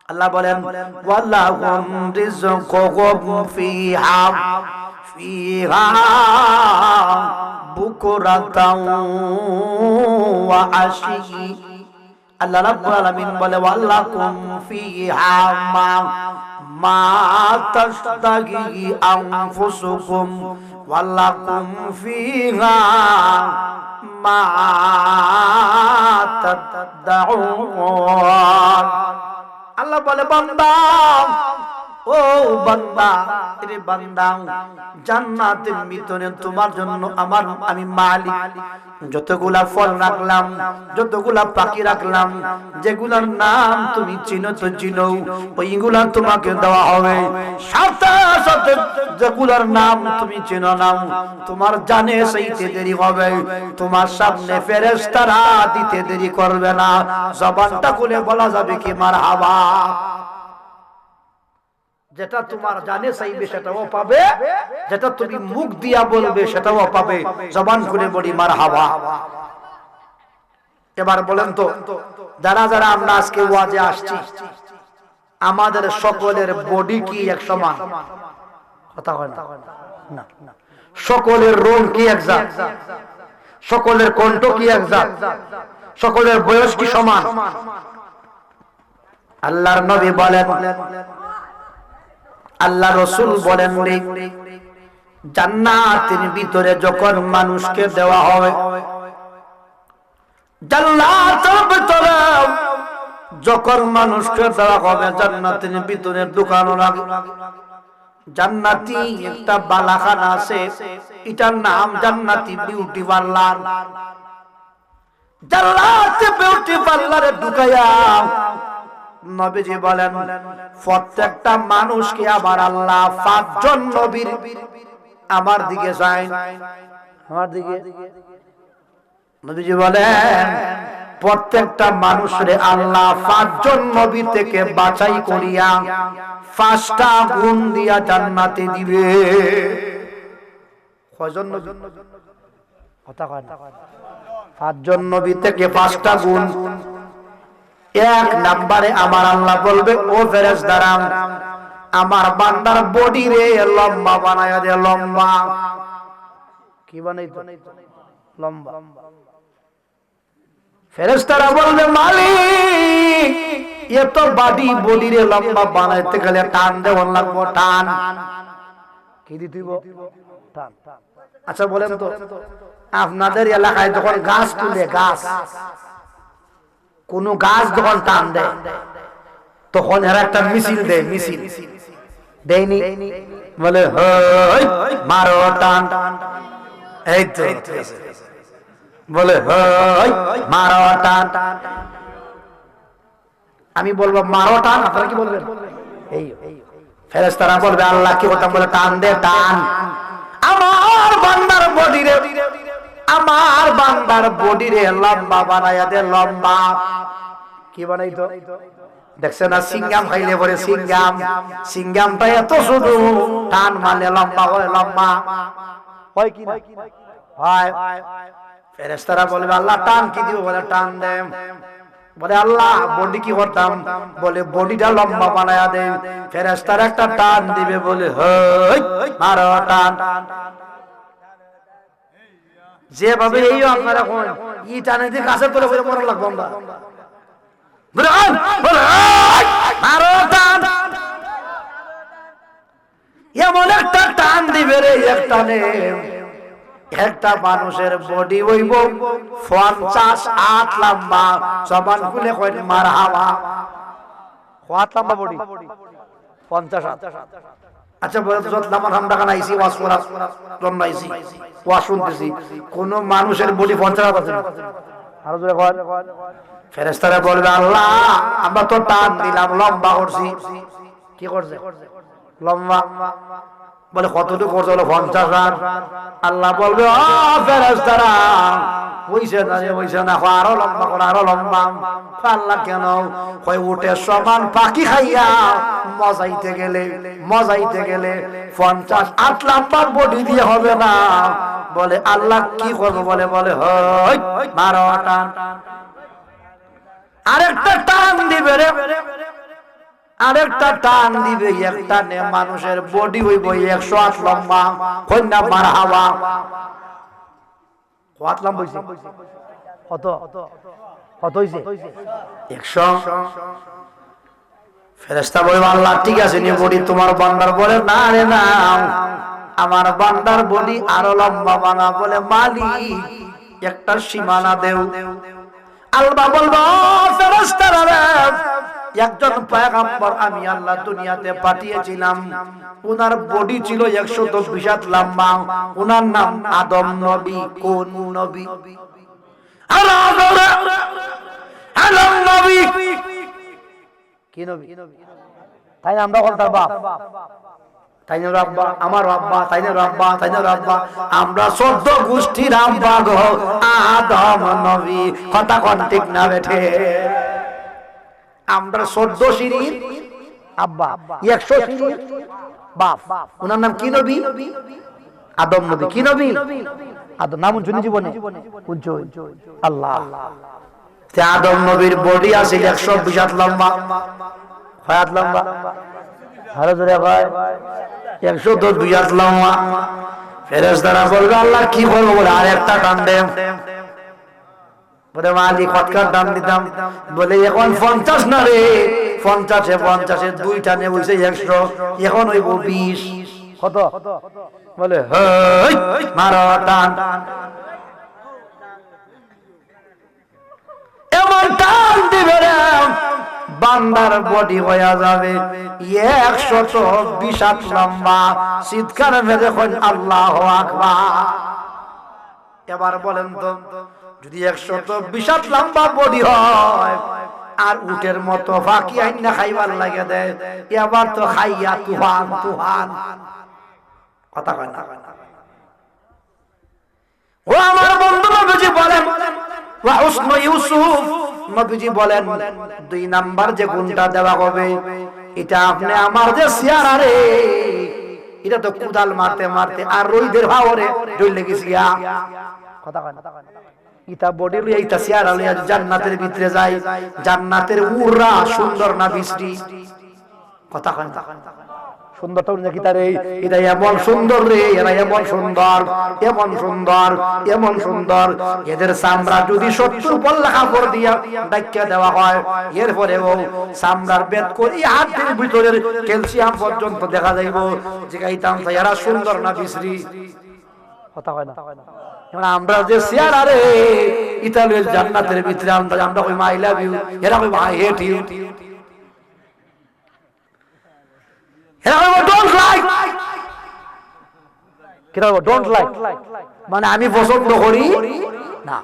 Speaker 2: আল্লাহ বলেন ওয়ালাহুম রিজকুহুম ফিহা ফিহা বুকুরাতাও ওয়া আশি। আল্লাহ রাব্বুল আলামিন বলে ওয়ালাকুম ফিহা মা তাশতাহি আনফুসুকুম ওয়ালাকুম ফিহা মা তাদাউন। আল্লাহ বলে বান্দা, ও বান্দা, রে বান্দা, জান্নাতের ভিতরে তোমার জন্য আমি মালিক যতগুলা ফল রাখলাম, যতগুলা পাখি রাখলাম, যেগুলার নাম তুমি চিনো তো চিনো, ওইগুলা তোমাকে দেওয়া হবে। সাথে সাথে যেগুলার নাম তুমি চিনো না, তোমার জানে সেইতে দেরি হবে। তোমার সামনে ফেরেশতারা দিতে দেরি করবে না। জবানটা খুলে বলা যাবে কি মারহাবা। যেটা তোমার জানে চাইবে সেটাও পাবে, যেটা তুমি মুখ দিয়া বলবে সেটাও পাবে। জবান খুলে বলি মারহাবা। এবার বলেন তো, যারা যারা আমরা আজকে ওয়াজে আসছি, আমাদের সকলের বডি কি এক সমান? কথা হয় না। সকলের রং কি একজাত? সকলের কণ্ঠ কি একজাত? সকলের বয়স কি সমান? আল্লাহর নবী বলেন, আল্লাহ রাসূল বলেন, জান্নাতের ভিতরে যখন মানুষকে দেওয়া হবে, জান্নাতের ভিতরে যখন মানুষকে দেওয়া হবে, জান্নাতের ভিতরে ঢুকানো লাগে। জান্নাতি একটা বালাখানা আছে, এটার নাম জান্নাতি বিউটি পার্লার। জান্নাতি বিউটি পার্লারে ঢুকাইয়া নবীজি বলেন প্রত্যেকটা মানুষকে আবার আল্লাহ 5 জন নবীর আমার দিকে চায়, আমার দিকে। নবীজি বলেন প্রত্যেকটা মানুষের আল্লাহ 5 জন নবী থেকে বাছাই করিয়া 5টা গুণ দিয়া জান্নাতে দিবে। কয়জন নবী? কথা কয় না। 5 জন নবী থেকে 5টা গুণ। 1 নম্বরে আমার আল্লাহ বলবে, ও ফেরেশতারা আমার বান্দার বডি রে লম্বা বানায়া দে। লম্বা কি বানাইতো? লম্বা। ফেরেশতারা বলবে, মালিক এত বডি রে লম্বা বানাইতে গেলে টান দেওয়ার লাগবে। টান কি দিতেইব? টান। আচ্ছা বলেন তো, আপনাদের এলাকায় যখন গাছ তুলে, গাছ কোন গাছ যখন টান দেয় তখন এরা একটা মিছিল দেয়। মিছিল দেয়নি? বলে হই মারো টান। এই তো বলে হই মারো টান। আমি বলবো মারো টান, আপনারা কি বলবেন? এই ফেরেশতারা বলবে আল্লাহ কি কথা বলে? টান দে, টান। আমার বান্দার বডি রে, আমার বান্দার বডি রে লম্বা বানায়া দে। লম্বা কি বানাইতো? দেখছে না সিঙ্গাম খাইলে পরে সিঙ্গাম, সিঙ্গামটা এত শুধু টান মারলে লম্বা হয়। লম্বা হয় কি না হয়? ফেরেশতারা বলবে আল্লাহ টান কি দিব? বলে টান দে। বলে আল্লাহ বডি কি করতাম? বলে বডিটা লম্বা বানায়া দে। ফেরেশতারা একটা টান দিবে, বলে হই মারো টান। যেভাবে এই আপনারা কোন ই টানে দিয়ে কাছে তোলে বলে মরা লাগবে। আমরা মারো টান, এমন একটা টান দিবে রে, একটা নে একটা মানুষের বডি হইব 50 লম্বা। সবান খুলে কয় মারহাবা। কত লম্বা বডি? 50। আচ্ছা বলে তো যত লম্বা আমরা কান আইছি ওয়াজ করা জন্মাইছি, ওয়াজ শুনতেছি, কোন মানুষের বডি 50 আছে? আরো জোরে কয়। ফেরেশতারা বলবে আল্লাহ আমরা তো টান দিলাম, লম্বা করছি। কি করছে? লম্বা। বলে কতটুকু করছে? বলে 50। আল্লাহ বলবে ও ফেরেশতারা হইছে না রে, হইছে না, আরো লম্বা করে, আরো লম্বা। আল্লাহ কেন? কয় উঠে সমান পাখি খাইয়া মজাইতে গেলে 50 লম্বা বডি দিয়ে হবে না। বলে আল্লাহ কি করবো? বলে হই মারো টান। আরেকটা টান দিবে রে, আরেকটা টান দিবে, একটা নে মানুষের বডি হইব 108 লম্বা। কন্যা মারহাবা। কত লম্বা হইছে? কত কত হইছে? 100। ফেরেশতা বলে আল্লাহ ঠিক আছে নি বডি তোমার বান্দার। বলে না রে না, আমার বান্দার বডি আরো লম্বা বানা। বলে মালিক একটা সীমানা দেও। আল্লাহ বলবো ফেরেশতারা রে, একজন পয়গম্বর আমি আল্লাহ দুনিয়াতে পাঠিয়েছিলাম, ওনার বডি ছিল 120 লম্বা। ওনার নাম আদম নবী। কোন নবী? আদম নবী। কি নবী? তাই না আমরা বলতাম বাপ, তাই না রাব্বা, আমার রাব্বা, তাই না রাব্বা, তাই না রাব্বা। আমরা 14 গোষ্ঠীর রাব্বা গো আদম নবী। কথা কোন ঠিক না বেঠে? আমরা 14 সিঁড়ির আব্বা, 100 সিঁড়ির বাপ। ওনার নাম কি নবী? আদম নবী। কি নবী? আদম নাম শুনি জীবনে? আল্লাহ। আদম নবীর বডি আছে 120 লম্বা। কত লম্বা? আরো জোরে কয়। 110 লম্বা। ফেরেশতারা বলবে আল্লাহ কি বলবো? বলে আরেকটা টান দে। বলে মালিক কতকার দাম দিতাম? বলে এখন 50 না রে, 50 এ 2 টানে হইছে 100, এখন হইব 20। কত? বলে হেই মারো টান, এমন টান দিবে রে বান্দার বডি হয়ে যাবে 120 হাত লম্বা। চিৎকার মেরে কই আল্লাহু আকবার। এবার বলেন তো যদি 120 হাত লম্বা বডি হয় আর উটের মতো ফাঁকি আইনা খাইবার লাগে দেয়, এবার তো খাইয়া তুহান তুহান। কথা কয় না? ও আমার বন্ধু নবীজি বলেন ওয়া হুসনু ইউসুফ, নবীজি বলেন 2 নাম্বার যে গুণটা দেওয়া হবে, এটা আপনি আমার যে চেহারা রে, এটা তো কুদাল মারতে মারতে আর রইদের ভাওরে ডইলে গেছি। কথা কয় না? ইটা বডি লইয়া ইটা চেহারা লইয়া জান্নাতের ভিতরে যায়, জান্নাতের উড়রা সুন্দর না বৃষ্টি? কথা কয় না? সুন্দরটা নাকি তার এটা এমন সুন্দর রে, এরা এমন সুন্দর, এমন সুন্দর, এমন সুন্দর, এদের চামড়া যদি 70 পল্লা কাপড় দিয়া ঢাকা দেওয়া হয়, এরপরেও চামড়ার বেদ করি হাতের ভিতরের ক্যালসিয়াম পর্যন্ত দেখা যাইব। জিগাইতাম এরা সুন্দর না বিশ্রী? কথা হয় না? আমরা যে চেহারা রে ইতালির জান্নাতের ভিতরে আমরা কই আই লাভ ইউ, এরা কই আই হেট ইউ, মানে আমি পছন্দ করি না।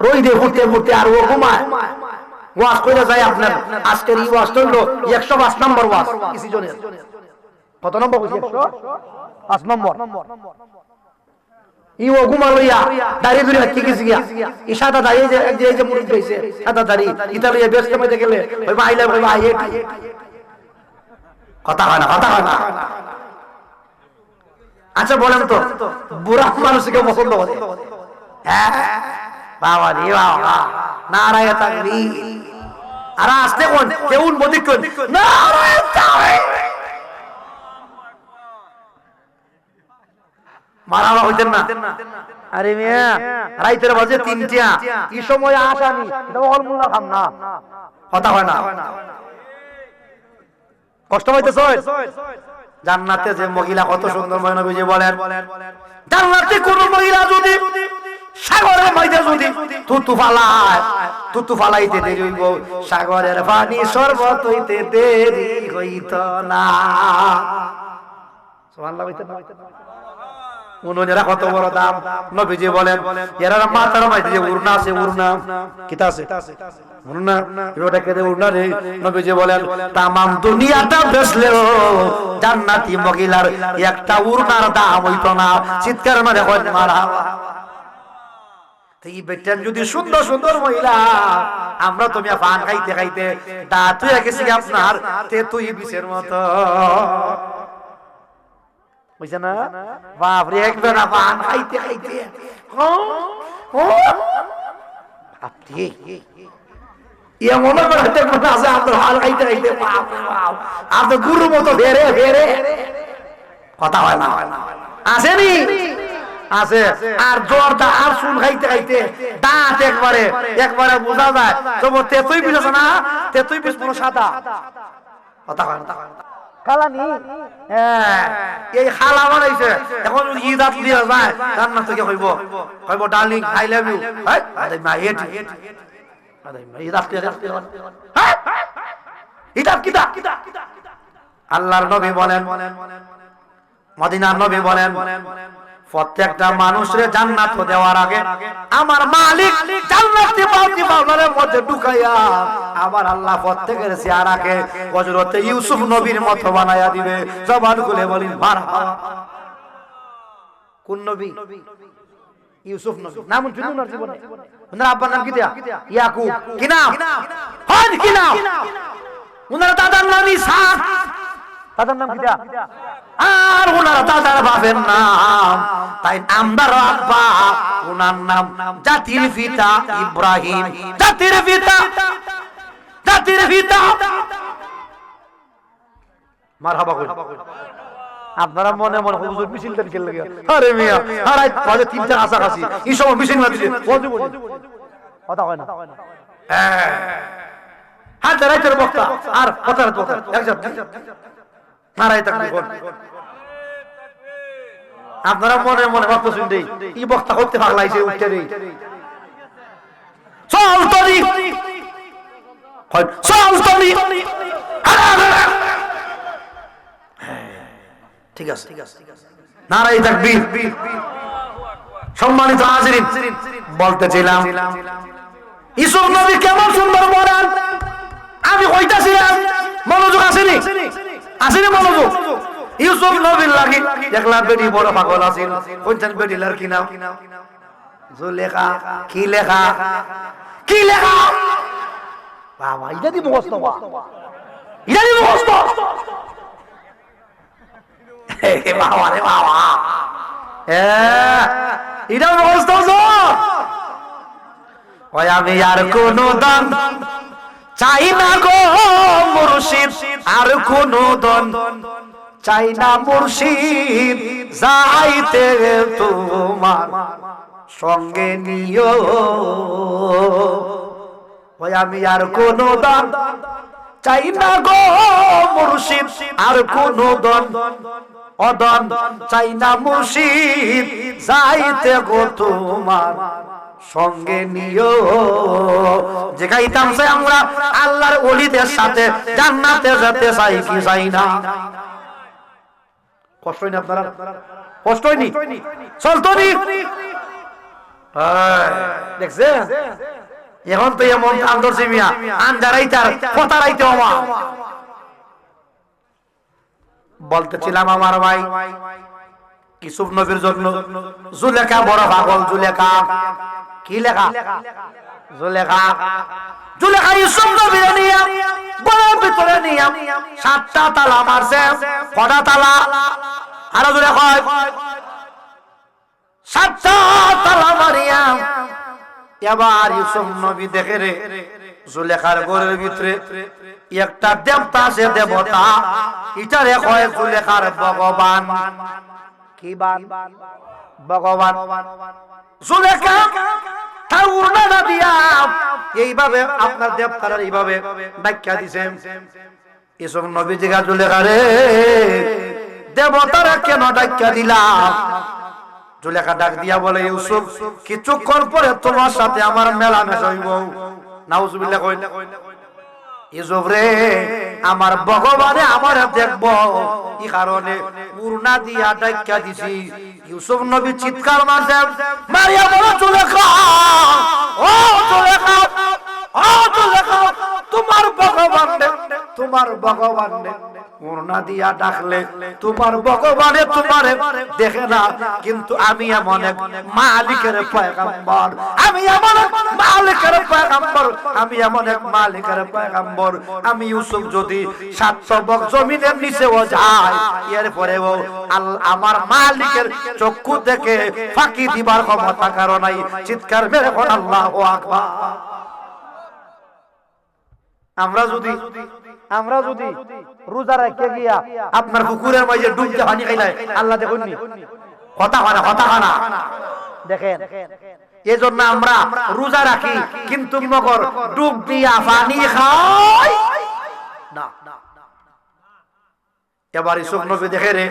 Speaker 2: রই দিয়ে ফুটতে ফুটতে আর ও ঘুমায়। ওয়াজ করে যায় আপনার আজকের এই ওয়াজ হলো 105 নম্বর ওয়াজ। কিছু জনের কত নম্বর? 105 নম্বর। ইও ঘুমা লইয়া দাঁড়িয়ে ধরে রাখতে গেছি গিয়া এই সাদা দাঁড়িয়ে যে মুড়ি পেয়েছে সাদা দাঁড়িয়ে ইতা লইয়া ব্যস্ত মধ্যে গেলে ওই আইলা ওই আই হেট। কথা হয় না? কথা হয় না? আচ্ছা বলেন তো বুড়া মানুষকে পছন্দ করে? হ্যাঁ বাবা রে বাবা, নারায়ে তাকবীর। আর আসতে কোন কেউন বদিক কোন নারায়ে তাকবীর। মারাবা হইতেন না? আরে মিয়া রাইতের বাজে 3টা, কি সময় আসানি এটা অলমুল্লা খাম না? কথা হয় না? কষ্ট হইতেছ? জান্নাতে যে মহিলা কত সুন্দর, নবীজি বলেন জান্নাতে কোন মহিলা যদি সাগরের মধ্যে যদি থুতু ফালায়, থুতু ফালাইতে দেরি হইব, সাগরের পানি শরবত হইতে দেরি হইত না। সুবহানাল্লাহ হইতে না? উনুনেরা কত বড় দাম। নবীজি বলেন এরা মাথার মধ্যে যে উড়না আছে, উড়না কিতা আছে, উড়না, এটাকে দে উড়না রে। নবীজি বলেন তামাম দুনিয়াটা বেচলেও জান্নাতি মহিলার একটা উড়নার দাম হইতো না। চিৎকার মারে হয় মারহাবা। এই বেটান যদি সুন্দর সুন্দর মহিলা, আমরা তুমি পান খাইতে খাইতে দাঁত হয়ে গেছি আপনার তেতুই বিছের মতো, বুঝছেন না? বাপ রে একবার পান খাইতে খাইতে আপনি এমন করতে মনে আছে আপনার হাল খাইতে খাইতে বাপ বাপ আপনার গুরুর মতো ফেরে ফেরে। কথা হয় না? আসেনি? আছে। আর জোরটা আর চুল খাইতে খাইতে দাঁত একবারে একবারে বোঝা যায় তবু তেতুই পিস আছে না, তেতুই পিস পুরো সাদা। কথা হয় না? খালানি এই খালা বানাইছে, এখন ঈদ আত দিয়া যায় রান্না থেকে কইব কইব ডার্লিং আই লাভ ইউ, আরে মা হেট, আরে মা ঈদ আত ঈদ আত কিটা? আল্লাহর নবী বলেন, মদিনার নবী বলেন প্রত্যেকটা মানুষের জান্নাত দেওয়ার আগে আমার মালিক জান্নাতে পাওয়ার মধ্যে ঢুকাইয়া আমার আল্লাহ প্রত্যেকের চেহারাকে হযরতে ইউসুফ নবীর মতো বানায়া দিবে। জবান খুলে বলি মারহাবা। কোন নবী? ইউসুফ নবী। নাম শুনুন না জীবনে? ওনার আব্বার নাম কি দিয়া? ইয়াকুব। কি নাম? হন কি নাম? ওনার দাদার নাম ইসহাক। দাদার নাম কি দিয়া? আর ওনার দাদার বাপের নাম, তাই আমদার আব্বা ওনার নাম জাতির পিতা ইব্রাহিম। জাতির পিতা, জাতির পিতা। মারহাবা কই? আপনারা মনে মনে হুজুর মিছিল দেন কে লাগে আরে মিয়া আড়াই বাজে তিনটা কাছাকাছি এই সময় মিছিল না দিলে কথা হয় না হাত দাঁড়াইতে বক্তা আর কথা বক্তা একজন নারাই থাকবে আপনারা মনে মনে ভাবতেছেন দেই এই বক্তা করতে পাগলাইছে উঠতে দেই চল তরি চল তরি ঠিক আছে নারাই তাকবীর সম্মানিত হাজিরিন বলতেছিলাম ইউসুফ নবী কেমন সুন্দর বলেন আমি কইতাছিলাম মনোযোগ আসেনি আসেনি মনোযোগ ইউসুফ নবীর লাগি একলা বেটি বড় পাগল আছিল কোনজন বেটি লার কি নাম জুলেখা কি লেখা কি লেখা বাবা এটা দি মুখস্থ বা এটা দি মুখস্থ হে বাবা রে বাবা এটা মুখস্থ ওই আমি আর কোন দান চাই না গো মুর্শিদ আর কোন দান চাই না মুর্শিদ যাইতে তোমার সঙ্গে নিও ওই আমি আর কোন দান চাই না গো মুর্শিদ আর কোন দান অদন চাই না মুর্শিদ যাইতে গো তোমার সঙ্গে নিও যে গাইতাম সে আমরা আল্লাহর ওলিদের সাথে জান্নাতে যেতে চাই কি চাই না কষ্ট হয়নি আপনারা কষ্ট হয়নি চলতো নি দেখছেন এখন তো এমন আন্দরছি মিয়া আন্দারাইতার কথারাইতে হওয়া বলতেছিলাম আমার ভাই ইউসুফ নবীর জন্য জুলেখা বড় পাগল জুলেখা কি লেখা জুলেখা জুলেখা ইউসুফ নবীর নিয়া বড় ভিতরে নিয়া সাতটা তালা মারছে কটা তালা আরো জোরে কয় সাতটা তালা মারিয়া এবার ইউসুফ নবী দেখে রে জুলেখার ঘরের ভিতরে একটা দেবতা আছে দেবতা এটারে কয় জুলেখার ভগবান কি বান ভগবান জুলেখা ঠাকুর না দিয়া এইভাবে আপনার দেবতারা এইভাবে ডাক্কা দিছেন ইউসুফ নবী জিজ্ঞাসা জুলেখা রে দেবতারা কেন ডাক্কা দিলাম জুলেখা ডাক দিয়া বলে ইউসুফ কিছুক্ষণ পরে তোমার সাথে আমার মেলামেশা হইব নাউজুবিল্লাহ কই ইউসুফ রে আমার ভগবানে আমারে দেখবো এই কারণে উড়না দিয়া ডাক্কা দিছি ইউসুফ নবী চিৎকার মারছে মারিয়া বলে জুলেখা ও জুলেখা ও জুলেখা তোমার ভগবান উড়না দিয়া ডাকলে তোমার ভগবানে তোমারে দেখে না কিন্তু আমি এমন এক মালিকের পয়গম্বর আমি এমন এক মালিকের পয়গম্বর আমি এমন এক মালিকের পয়গম্বর আমি ইউসুফ যদি 700 বক জমিনের নিচেও যায় এরপরেও আমার মালিকের চক্ষু থেকে ফাঁকি দিবার ক্ষমতা কারো নাই চিৎকার মেরে কোন আল্লাহু আকবার আমরা যদি রোজা রাখতে গিয়া আপনার পুকুরের মাঝে ডুবতে পানি খাইলাই আল্লাহ দেখুন নি কথা খানা দেখেন এজন্য আমরা রোজা রাখি কিন্তু মগর ডুব দিয়া পানি খাই না এবার ইউসুফ নবী দেখে রে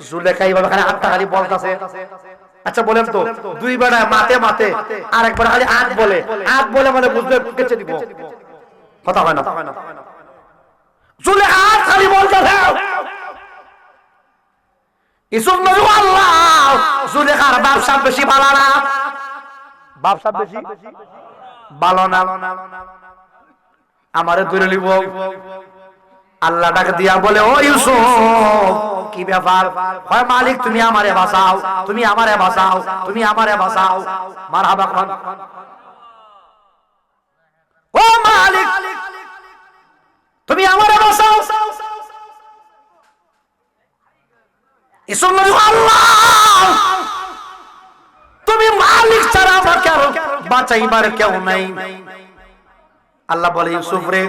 Speaker 2: জুলেখা এইভাবে খালি আটটা খালি বলতাছে আচ্ছা বলেন তো দুই বেড়া মাতে আর একবার খালি আট বলে মানে বুঝতে কেচে দিব কথা হয় না জুলেখা খালি বলতেছে ইউসুফ নবী আল্লাহ জুলেখার ব্যবসা বেশি ভালো না ব্যবসা বেশি ভালো না আমারে ধরে নিব আল্লাহ ডাক দিয়া বলে ও ইউসুফ কি ব্যাপার হয় মালিক তুমি আমারে বাঁচাও মারহাবা খান ও মালিক তুমি আমারে বাঁচাও ইউসুফ নবী আল্লাহ তুমি মালিক ছাড়া আমাকে আর বাঁচাইবার কেউ নাই আল্লাহ বলে ইউসুফ রে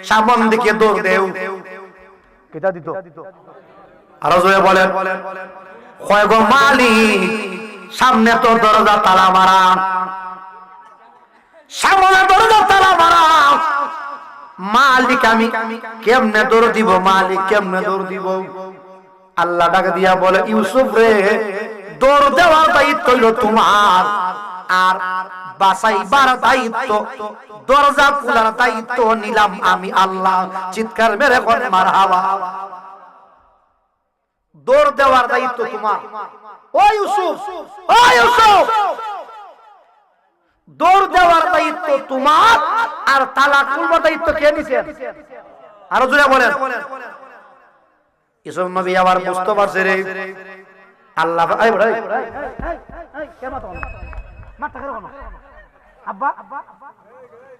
Speaker 2: সামন দিকে দৌড় দেও কেটা দিত আরো জোরে বলেন, কয় গো মালিক সামনে তো দরজা তালা মারা, সামনে দরজা তালা মারা, মালিক আমি কেমনে দৌড় দিব, মালিক কেমনে দৌড় দিব? আল্লাহ ডাকে দিয়া বলে, ইউসুফ রে, দৌড় দেওয়ার দায়িত্ব হইল তোমার, আর বাঁচাইবার দায়িত্ব, দরজা খোলার দায়িত্ব নিলাম আমি আল্লাহ। চিৎকার মেরে কোন মারহাবা। দৌড় দেওয়ার দায়িত্ব তোমার। ও ইউসুফ, ও ইউসুফ, দৌড় দেওয়ার দায়িত্ব তোমার, আর তালা খুলবার দায়িত্ব কে নিছেন? আরো জোরে বলেন। ইউসুফ নবী আবার বুঝতে পারছে রে, আল্লাহ এই ভাই এই কেন তো মাথা কেন আব্বা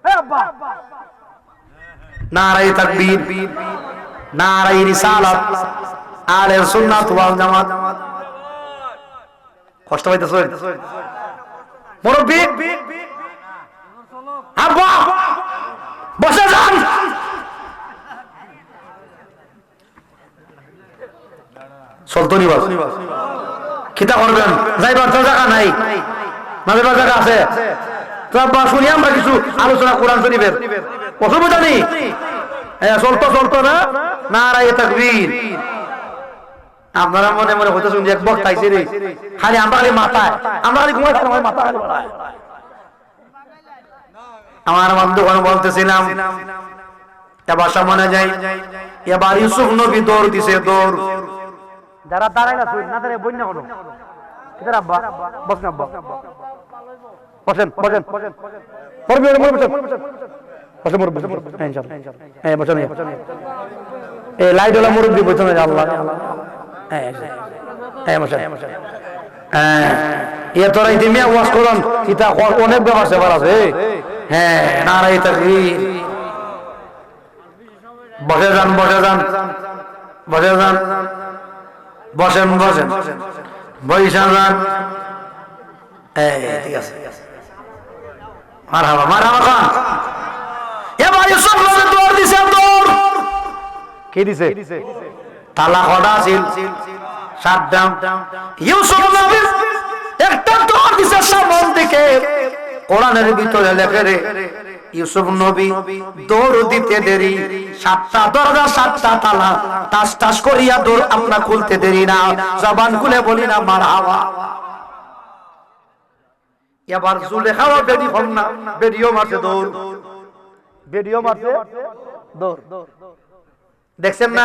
Speaker 2: এই আব্বা, নারায়ে তাকবীর, নারায়ে রিসালাত, আলে সুন্নাত ওয়াল জামাত। কষ্ট পাইতেছেন মুরব্বি? আব্বা বসে যান। চলতনি বাস কিতা করবেন? যাইবার তো জায়গা নাই, না যাইবার জায়গা আছে? তো শুনি আমরা কিছু আলোচনা কোরআন শরীফের, অসুবিধা নেই। চলতো চলতো না, নারায়ে তাকবীর। আপনারা মনে মনে হইতেছেন যে এক বক্তা আইছে রে, খালি আমরা খালি মাথায়, আমরা খালি ঘুমাইছি, আমার মাথা খালি বাড়ায়। আমার বন্ধু বলতেছিলাম এবার সামনে যাই, এবার ইউসুফ নবী দৌড় দিছে, দৌড়। যারা দাঁড়ায় না তুই না দাঁড়ায় বন্যা হলো, এদের আব্বা বসেন, আব্বা বসেন বসেন বসেন লাইট ওলা মুরব্বী বসে না, আল্লাহ তোরা ইতিমিয়া ওয়াজ করুন, এটা অনেক ব্যাপার সেবার আছে। হ্যাঁ, নারায়ে তাকবীর। বসে যান, বসে যান, বসে যান, বসেন বসেন, বৈশা যান। ঠিক আছে, মারহাবা মারহাবা খান। এবার ইউসুফ নবী দৌড় দিছে, দৌড়। কে দিছে? তালা খোলা ছিল, সাতটা। ইউসুফ নবী একটা দৌড় দিছে সামন দিকে। কোরআনের ভিতরে লেখে রে, ইউসুফ নবী দৌড় দিতে দেরি, সাতটা দরজা সাতটা তালা, টাস টাস করিয়া দৌড় আমরা খুলতে দেরি না, জবান খুলে বলি না মারহাবা। এবার জুলেখাও বেরি হন না, বেরিও মারছে দৌড়, বেরিও মারছে দৌড়। দেখছেন না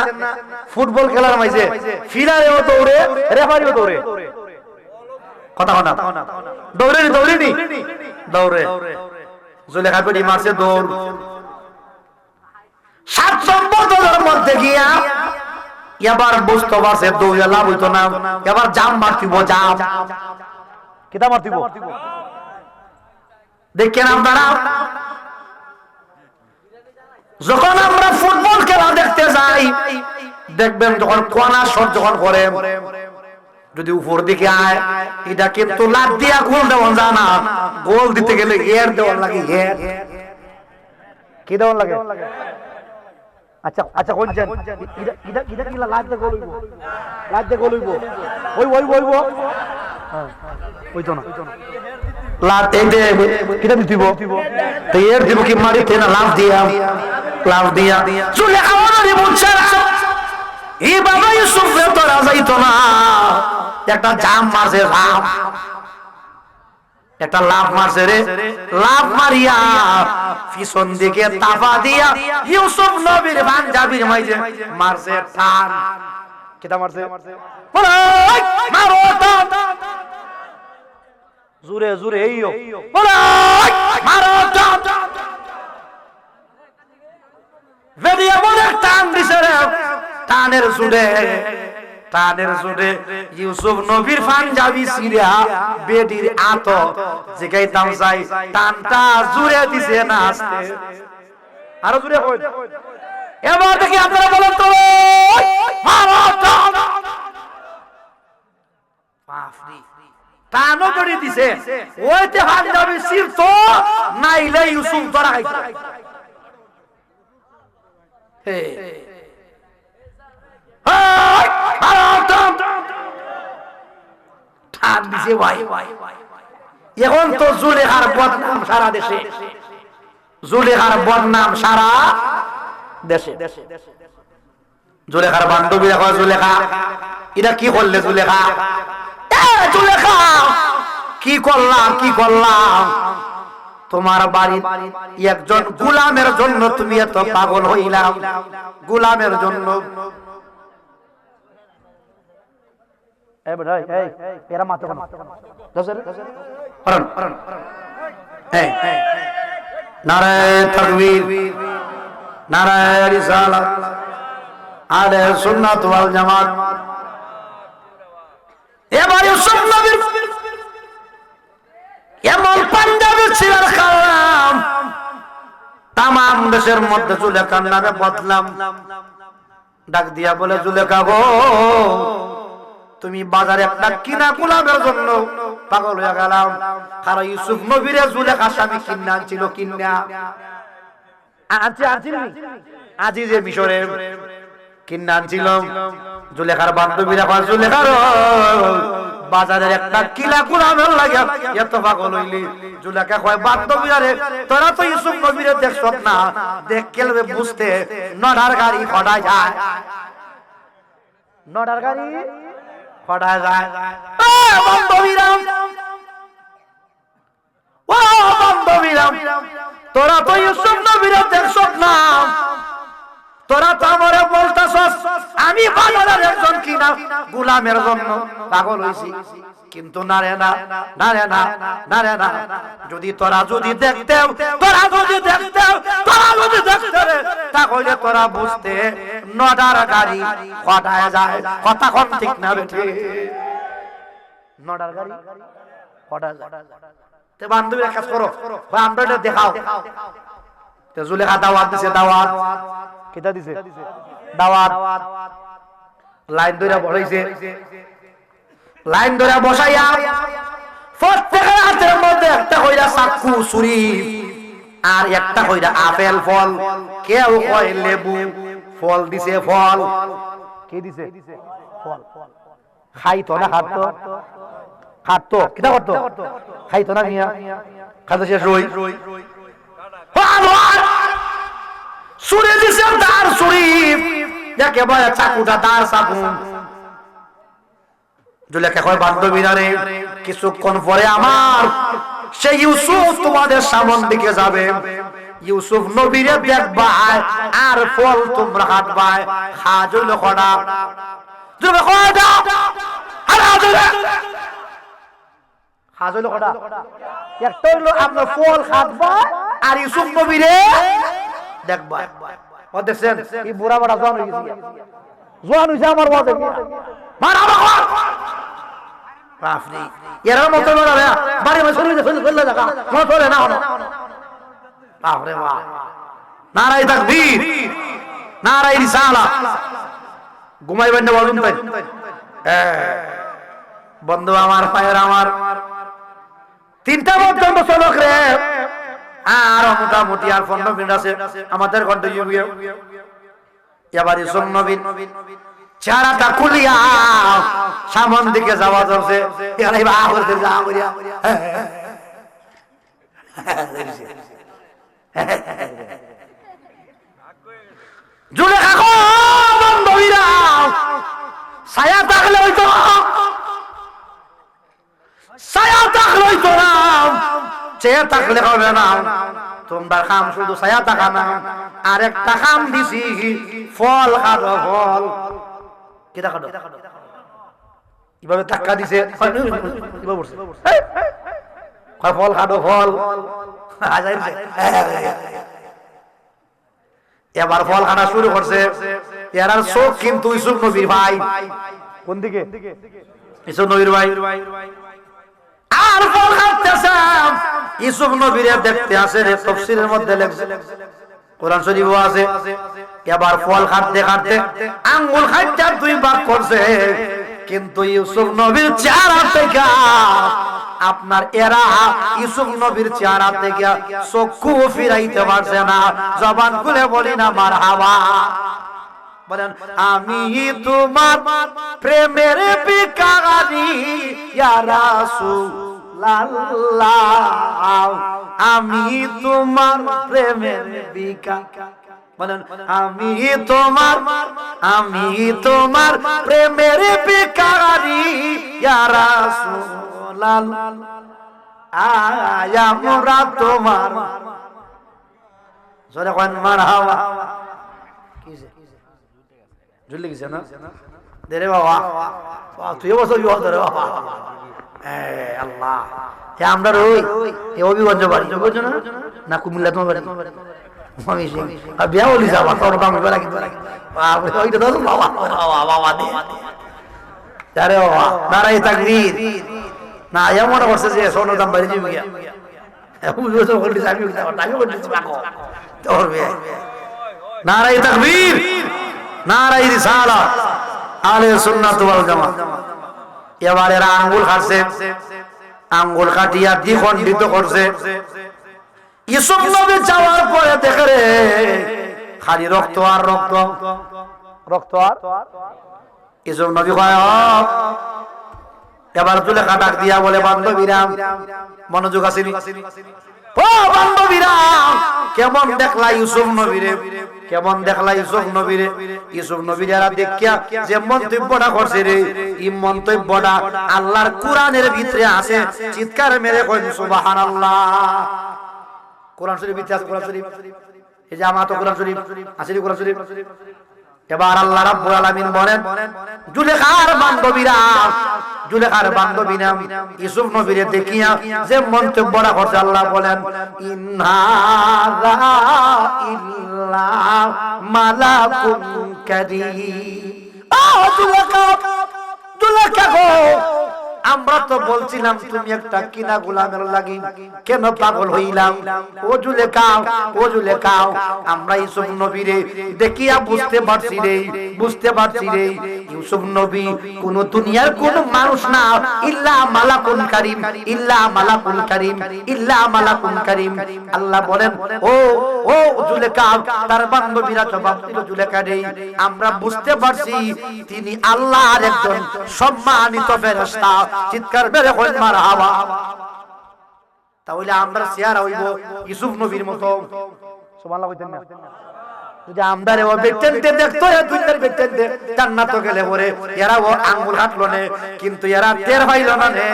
Speaker 2: ফুটবল খেলার মাঝে ফিরারেও দৌড়ে, রেফারিও দৌড়ে, কথা না দৌড়ে দৌড়েনি দৌড়ে। জুলেখা বেরি মারছে দৌড়। 7 নম্বর দৌড়ের মধ্যে গিয়া এবার বুঝতে পারছে দৌড়ে লাভ হইতো না, এবার জাম মারতিব, জাম কিতা মারতিব। দেখেন আপনারা, যখন আমরা ফুটবল খেলা দেখতে যাই, দেখবেন যখন কোনা শট যখন করে, যদি উপর দিকে আয়, এটা কিন্তু লাভ দিয়া গোল দেওয়া যায় না। গোল দিতে গেলে এর দেওয়ার লাগে, এর কি দেওয়ার লাগে? আচ্ছা আচ্ছা, কোনছেন এটা এটা কি লাভ দে গোল হইব, লাভ দে গোল হইব, ওই ওই ওই হ্যাঁ ওইতো না, লাভ এই দে কিটা দিতিব, তো এর দিব কি মারিতে না লাভ দিয়া, লাভ দিয়া চলে আমারে বলছে এই বাবা ইউসুফ রে তোরা যাইতো না, একটা জাম মারছে, লাভ একটা লাভ মারছে রে, লাভ মারিয়া পিছন দিকে তাফা দিয়া ইউসুফ নবীর পাঞ্জাবির মাঝে মারছে টান। কিটা মারছে? মারো টান, জোরে জোরে, এইও মারো টান, বেরিয়ে বলে টান দিছে রে। টানের জুড়ে, টানের জুড়ে ইউসুফ নবীর পাঞ্জাবি সিরা বেডির আত জিগাইতাম চাই, টানটা জুড়ে দিছে না আস্তে, আরো জুড়ে কই। এবার দেখি আপনারা বলেন তো, মারো টান, বাপরে টানও করে দিছে। ওইতে পাঞ্জাবি সির তো নাইলে ইউসুফ ধরা খাইছে।
Speaker 1: এই, ঠান দিছে ভাই। এখন তো জুলেখার বদনাম সারা দেশে, জুলেখার বদনাম সারা দেশে। জুলেখার বান্ধবী দেখো, জুলেখা এটা কি করলে? জুলেখা, জুলেখা কি করলাম, কি করলাম? তোমার বাড়ি একজন গোলামের জন্য তুমি এত পাগল হইলাম, গোলামের জন্য। নারায়ে তাকবীর, নারায়ে রিসালাত, আহলে সুন্নাত ওয়াল জামাত। এবারে সুন্নতের এমন পাঞ্জাবি ছিলার কালাম তামাম দেশের মধ্যে জুলেখার নামে বদলাম। ডাক দিয়া বলে, জুলেখা গো, তুমি বাজারে একটা কিনা গোলামের জন্য পাগল হয়ে গেলাম। কারণ ইউসুফ নবীরে জুলেখা স্বামী কিনা ছিল, কিনা আজি যে মিশরে কিনা ছিল। জুলেখার বান্ধবীরা কয়, জুলেখার বাজারের একটা কিলা গোলামের লাগে এত পাগল হইলি? জুলেখা কয়, বান্ধবীরা রে, তোরা তো ইউসুফ নবীরে দেখছ না, দেখ কেলবে বুঝতে নডার গাড়ি খড়া যায়, নডার গাড়ি খড়া যায়। বান্ধবীরা, ও বান্ধবীরা, তোরা তো ইউসুফ নবীরে দেখছ না, তোরা তো আমারে বলতাছস আমি বাজারের একজন কিনা গোলামের জন্য পাগল হইছি। কিন্তু না রে না, না রে না, না রে না, যদি তোরা যদি দেখতে, তোরা যদি দেখতে, তোরা যদি দেখতে রে, তাহলে তোরা বুঝতে নডার গাড়ি খটায় যায়। কথা কোন ঠিক না বেঠি? নডার গাড়ি খটায় যায়। তে বান্ধবীরা কাজ করো, আমরা এটা দেখাও। তে জুলেখা দাওয়াত দিছে, দাওয়াত কিটা দিছে, দাওয়াত। লাইন ধরে বসাইছে, লাইন ধরে বসাইয়া প্রত্যেকের হাতের মধ্যে একটা কইরা চাকু ছুরি আর একটা কইরা আপেল ফল, কেউ কয় লেবু ফল দিছে। ফল কি দিছে? ফল। খাইতো না? খাতো, খাতো কিটা করতো? খাইতো না মিয়া, খাতো শেষ রই ছুরি দিছে, তার ছুরি একেবারে চাকুটা তার চাকু। জুলেখা কয়, বান্ধবীরা রে, কিছুক্ষণ পরে আমার সেই ইউসুফ তোমাদের সামন দিকে যাবে, ইউসুফ নবীরে দেখবা আর ফল তোমরা হাঁটবাই। খাজ হইল খড়া, খাজ হইল খড়া, একটা হইলো আপনার ফল খাটবা আর ইউসুফ নবীরে দেখবা। ও দেখছেন এই বুড়া বড়া জোয়ান হয়ে গেছে, জোয়ান হইছে আমার বাজে মারা বাবা বাপরে। এর মত বড় রে বাড়ি মে চলে চলে লাগা মত চলে না হলো। বাপরে বাপ, নারায়ে তাকবীর, নারায়ে রিসালাত। ঘুমাইবেন না বলুন তাই? বন্ধু আমার, পায়ের আমার, 3টা পর্যন্ত চলক রে, আর মোটামুটি আর 15 মিনিট আছে আমাদের ঘন্টা। এবার ইউসুফ নবী চেহারাটা খুলিয়া সামন দিকে যাওয়া যাচ্ছে। জুলেখা গো, বান্ধবীরা, ছায়া থাকলে হইতো না, ছায়া থাকলে হইতো না, চেয়ে থাকলে হবে না। তোমরা খাম শুধু ছায়া থাকা না, আর একটা খাম দিছি, ফল খাটো, ফল কিটা খাটো, কিভাবে ধাক্কা দিছে, ফল খাটো, ফল। এবার ফল খানা শুরু করছে। এর চোখ কিন্তু ইউসুফ নবীর ভাই, কোন দিকে? ইউসুফ নবীর ভাই। আর ফল খাচ্ছে, ইউসুফ নবীরে দেখতে আসে। তাফসীরের মধ্যে লেখছে, কোরআন শরীফও আছে। এবার ফল খাটতে খাটতে আঙ্গুল খাইতে 2 ভাগ করছে, কিন্তু ইউসুফ নবীর চেহারা থেকে আপনার এরা ইউসুফ নবীর চেহারা থেকে চক্ষু ফিরাইতে পারছে না। জবান খুলে বলি না মারহাবা।
Speaker 2: বলেন আমি তোমার প্রেমের ভিখারি ইয়া রাসূলুল্লাহ, আমি তোমার প্রেমের ভিখারি। বলেন আমি তোমার প্রেমের ভিখারি ইয়া রাসূলুল্লাহ, আমরা তোমার জোরে কোন মারহাবা। কিছে ঝুলে গেছে না দেরে বাবা, তুই বছর বিবাহ ধরে বাবা। আল্লাহ আমরা রই এ অভিগঞ্জ বাড়ি বুঝছো না কুমিল্লা তোমার বাড়ি বিয়া বলি যাবা তোর দাম ওইটা ধরো বাবা বাবা দে আরে বাবা নারাই তাকবীর না এমন করছে যে সোনার দাম বাড়ি যাবে গিয়া বুঝছো বলি যাবি আমি বলছি বাকো তোর বিয়া নারাই তাকবীর নারাই রিসালাত আহলে সুন্নাত ওয়াল জামাত। এবার এরা আঙ্গুল কাটছে, আঙ্গুল কাটিয়া দ্বিখণ্ডিত করছে। ইউসুফ নবী যাওয়ার পরে দেখে রে খালি রক্ত আর রক্ত, রক্ত আর ইউসুফ নবী কয় এবার জুলেখা ডাক দিয়া বলে বান্ধবীরা মনোযোগ আসেনি, ও বান্ধবীরা কেমন দেখলা ইউসুফ নবীরে, কেমন দেখলা ইউসুফ নবীরে। ইউসুফ নবী যারা দেখিয়া যে মন্তব্যটা করছে রে, এই মন্তব্যটা আল্লাহর কোরআনের ভিতরে আছে। চিৎকার মেরে কইন সুবহানাল্লাহ। কোরআন শরীফ ভিতরে আছে, কোরআন শরীফ এই যে আমার তো কোরআন শরীফ আছে, কোরআন শরীফ। এবার আল্লাহ রাব্বুল আলামিন বলেন জুলেখার বান্ধবীরা, জুলেখার বান্ধবীরা ইউসুফ নবীরে দেখিয়া যে মন্তব্যটা করছে, আল্লাহ বলেন ইন্নাযা ইল্লা মালাকুন কারীম। ও জুলেখা, জুলেখা গো আমরা তো বলছিলাম তুমি একটা কিনা গোলামের লাগি কেন পাগল হইলাম। ও জুলেখা, ও জুলেখা আমরা ইউসুফ নবীরে দেখিয়া বুঝতে পারছি রে, বুঝতে পারছি রে ইউসুফ নবী কোন দুনিয়ার কোন মানুষ না, ইল্লা মালাকুন কারীম, ইল্লা মালাকুন কারীম, ইল্লা মালাকুন কারীম। আল্লাহ বলেন ও ও জুলেখা, তার বান্ধবীরা জবাব দিল জুলেখা রে আমরা বুঝতে পারছি তিনি আল্লাহর একজন সম্মানিত ফেরেশতা। চিৎকার বের করে মারহাবা। তাহলে আমরা চেহারা হইব ইউসুফ নবীর মতো, সুবহানাল্লাহ কইতেন না? যদি আমরা রে ও বেটেনতে দেখতো এ দুনিয়ার বেটেনতে জান্নাত গেলে পরে এরা ও আঙ্গুল হাতলো নে, কিন্তু এরা টের পাইল না নে।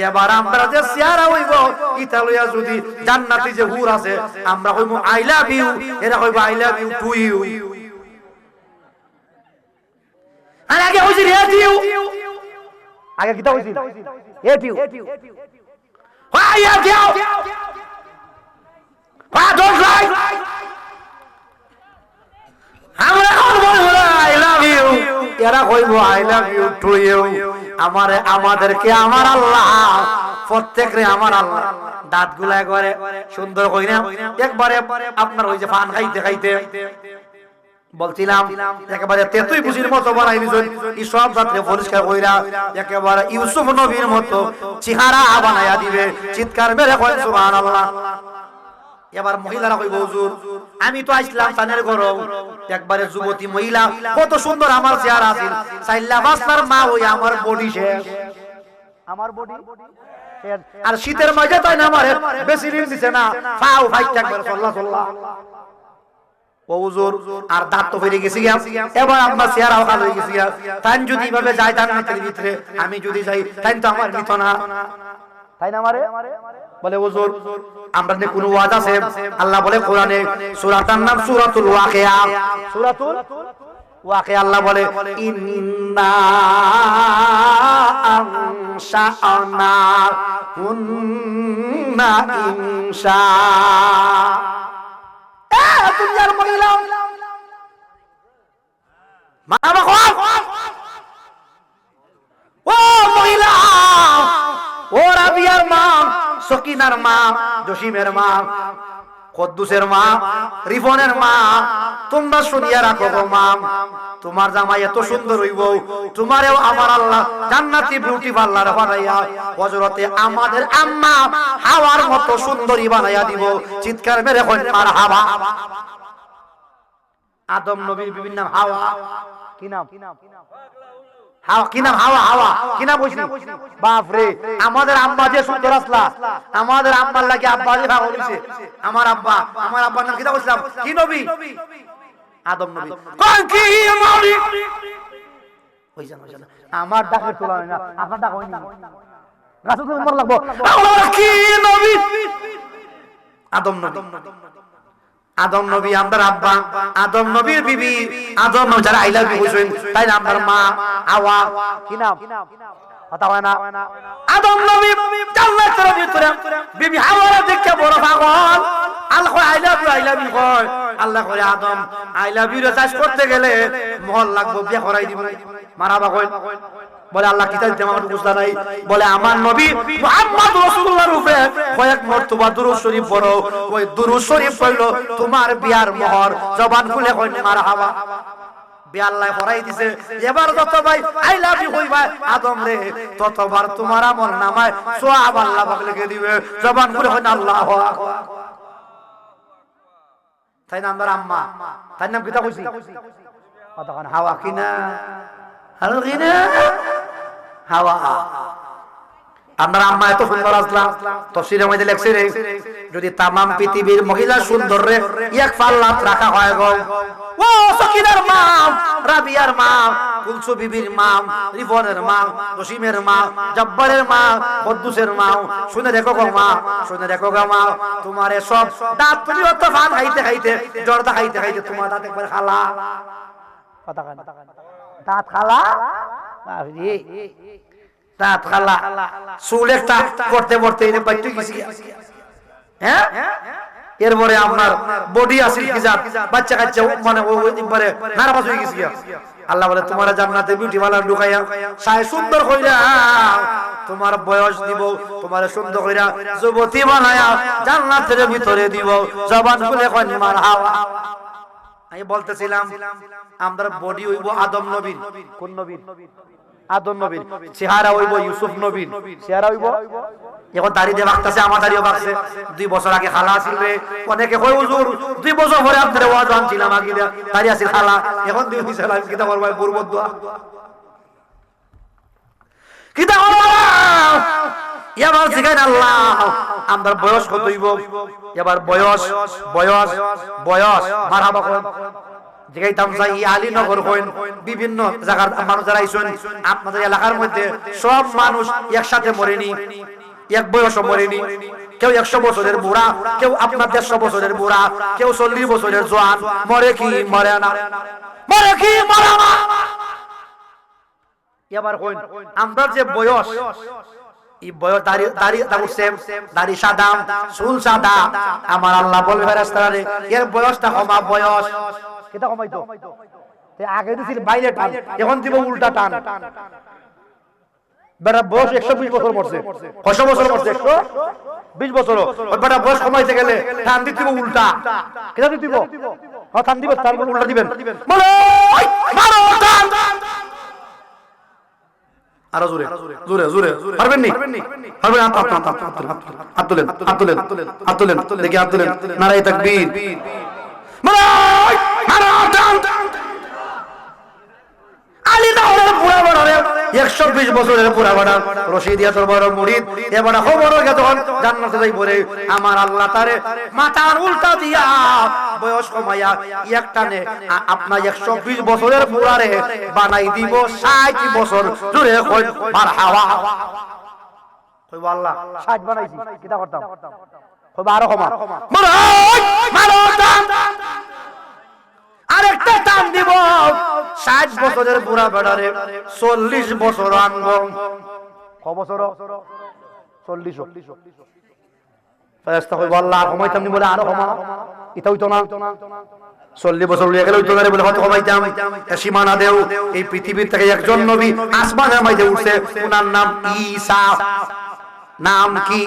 Speaker 2: এবার আমরা যে চেহারা হইব ইতা লইয়া যদি জান্নাতি যে হুর আছে আমরা কইব আই লাভ ইউ, এরা কইব I love you to you. আর আগে হইছে রে ইউ, আগে কিতা হইছিল এটিউ why you go why don't like আমরা কোন বলবো আই লাভ ইউ, এরা কইবো I love you to you. আমারে আমাদেরকে আমার আল্লাহ প্রত্যেকরে আমার আল্লাহ দাঁতগুলা করে সুন্দর কইরা একবারে আপনার ওই যে পান খাইতে খাইতে বলছিলাম একেবারে তেতুই বুঝির মতো বানাই দিছেন, এই সব রাত্রে পরিষ্কার কইরা একেবারে ইউসুফ নবীর মতো চেহারা বানায়া দিবে। চিৎকার মেরে কয় সুবহানাল্লাহ। এবার মহিলারা কইব হুজুর আমি তো আসলাম তানের গরম, একবারে যুবতী মহিলা কত সুন্দর আমার চেহারা আছে, সাইল্লা বাসনার মা ওই আমার বডি শেষ, আমার বডি আর শীতের মাঝে তাই না আমারে বেশি দিন দিছে না, ফাও ফাইটা একবার সাল্লাল্লাহ ও হুজুর আর দাঁত তো ফেরে গেছি গিয়া, এবার আপনার চেহারাও কালো হয়ে গেছি গিয়া। তাই যদি এইভাবে যাই তার ভিতরে আমি যদি যাই তাই তো আমার মিত না, তাই না আমারে বলে হুজুর আমরা নে কোন ওয়াজ আছে? আল্লাহ বলে কোরআনে সূরাটার নাম সূরাতুল ওয়াকিয়া, সূরাতুল ওয়াকিয়া। আল্লাহ বলে ইন্না আনশাআনা হুন্না ইনশা। দুনিয়ার মহিলা মারহাবা কর, ও মহিলা, ও রাবিয়ার মা, সকিনার মা, জসিমের মা, কদ্দুসের মা, রিফনের মা, তোমরা শুনিয়া রাখো গো মা, তোমার জামাই এত সুন্দর হইব, তোমারেও আমার আল্লাহ জান্নাতি বিউটি পার্লার বানাইয়া হযরতে আমাদের আম্মা হাওয়ার মতো সুন্দরী বানাইয়া দিব। চিৎকার মেরে কই মারহাবা। আদম নবীর বিবির নাম হাওয়া। কি নাম? হাওয়া। কি নাম? হাওয়া। হাওয়া কি নাম বলছি? বাপ রে, আমাদের আম্মা যে সুন্দর আসলা, আমাদের আম্মার লাগে আব্বা যে ভাগ হইছে। আমার আব্বার নাম কি বলছিলাম? কি নবী? আদম নবী। কোন কি নবী? ওইজন আমার ডাকে তোলা হয় না, আপনার ডাক হয়নি। রাসূল উমর লাগবো। আমার কি নবী? আদম নবী। আদম নবী আমার আব্বা, আদম নবীর বিবি, আদম নবী যারা আই লাভ ইউ কইছেন তাই না আমার মা হাওয়া। কি নাম? কথা হয় না। আদম নবী জান্নাতের ভিতরে বিবি হাওয়া দেখে বড় পাগল। আল্লাহ আই লাভ ইউ কয়। আল্লাহ কয় আদম আই লাভ ইউ চাষ করতে গেলে মহল লাগবো, বিয়ে করাই দিব। মারাবা কয়। বলে আল্লাহ কিতাব দিতে আমার বুঝতা নাই। বলে আমার নবী মুহাম্মদ রাসূলুল্লাহর উপরে কয়েক মর্তবা দুরূদ শরীফ পড়ো। ওই দুরূদ শরীফ পড়লো তোমার বিয়ার মোহর। জবান খুলে কয় মারহাবা। বিয়া আল্লাহ পড়াই দিছে। এবার যত ভাই আই লাভ ইউ কইবা আদম রে, ততবার তোমার আমল নামায় সওয়াব আল্লাহ পাক লিখে দিবে। জবান খুলে কয় আল্লাহু আকবার। তাই না আমার আম্মা, তাই নাম কিতা কইছি? তখন হাওয়া কিনা হাওয়া কিনা হাওয়া। আপনার আম্মা এত সুন্দর আসলাম তফসিরের মধ্যে লেখছে রে, যদি তামাম পৃথিবীর মহিলা সুন্দর রে এক পাল্লাত রাখা হয় গো, ও সকিনার মা, রাবিয়ার মা, কুলসু বিবির মা, রিফনের মা, জসিমের মা, জব্বারের মা, কদ্দুসের মা, শুনে দেখো গো মা, শুনে দেখো গো মা, তোমার সব দাঁত তুমি অত ভাত খাইতে খাইতে জর্দা খাইতে খাইতে তোমার দাঁত একবার খালা। কথা কান দাঁত খালা, দাঁত খালা, চুল একটা করতে করতে এনে বাইতে গেছি। হ্যাঁ, এরপরে আপনার বডি আছে কি জাত, বাচ্চা কাচ্চা মানে ওইবারে নারাবাজ হয়ে গেছি। আল্লাহ বলে তোমার জান্নাতে বিউটি ওয়ালা ঢুকাইয়া সাই সুন্দর কইরা তোমার বয়স দিব, তোমার সুন্দর কইরা যুবতী বানায়া জান্নাতের ভিতরে দিব। জবান খুলে কয় মারহাবা। আমি বলতেছিলাম আমরা বডি হইব আদম নবীর। কোন নবীর? আদম নবীর। চেহারা হইব ইউসুফ নবীর। চেহারা হইব এখন দাড়ি দিয়ে বাঁকতেছে, আমার দাড়িও বাঁকছে। 2 বছর আগে খালা আছিল রে, অনেকে কই হুজুর 2 বছর পরে আপনার ওয়াজ আনছিলাম আগে দাড়ি আছিল খালা, এখন 2 বছর আগে কিতা করব পূর্বদুয়া কিতা করব এবার জিগাইন আল্লাহ আমার বয়স কত হইব? এবার বয়স বয়স বয়স মারহাবা কোন জিগাইতাম চাই আলীনগর কইন বিভিন্ন জায়গার মানুষ যারা আইছেন আপনাদের এলাকার মধ্যে সব মানুষ একসাথে মরেনি, এক বয়সও মরেনি। কেউ 100 বছরের বুড়া, কেউ আপনার 150 বছরের বুড়া, কেউ 40 বছরের জওয়ান। মরে কি মরে না? মরে কি মরে না? এবার কইন আমরা যে বয়স, এই বয়স দাড়ি দাড়ি সেম, দাড়ি সাদা, চুল সাদা। আমার আল্লাহ বলবে ফেরেশতারা রে এর বয়সটা কমা, বয়স কেটা কমাইতো? আগে দিছিল বাইরে টান, এখন দিব উল্টা টান। বেটা বয়স 120 বছর পড়ছে, কত বছর পড়ছে? 120 বছর। ওই বেটা বয়স কমাইতে গেলে টান দিতে দিব উল্টা। কেটা দিতে দিব? হ্যাঁ টান দিব, তারপর উল্টা দিবেন। বলো মারো টান। আরো জোরে জোরে জোরে পারবেন নি? পারবেন? হাত তুলেন, হাত তুলেন, হাত তুলেন, দেখি হাত তুলেন। নারায়ে তাকবীর। মারো মারো টান। আলী দাওরের বুড়া বড় 120 বছরের বুড়া বড় রশিদিয়াতুর বড় মুরিদ। এবার খবর গে তখন জান্নাতে যাই পড়ে আমার আল্লাহ তারে মাথার উল্টা দিয়া বয়স কমাইয়া একটানে আপনার 120 বছরের বুড়ারে বানাই দিব 60 বছর। জোরে কই মারহাবা। কই আল্লাহ 60 বানাইছি, কিটা করতাম? কই 12 কমা। মারো মারো টান। আরেকটা টান দিব 60 বছরের বুড়া বেড়ারে 40 বছর আনবো। ক বছর? 40। ফেরেশতা কই আল্লাহ কমাইতাম নি? বলে আরো কমা। এটা হইতো না, 40 বছর হয়ে গেল হইতো না রে। বলে কত কমাইতাম? সীমানা দেও। এই পৃথিবীর থেকে একজন নবী আসমানের মধ্যে উঠছে, ওনার নাম ঈসা। নাম কি?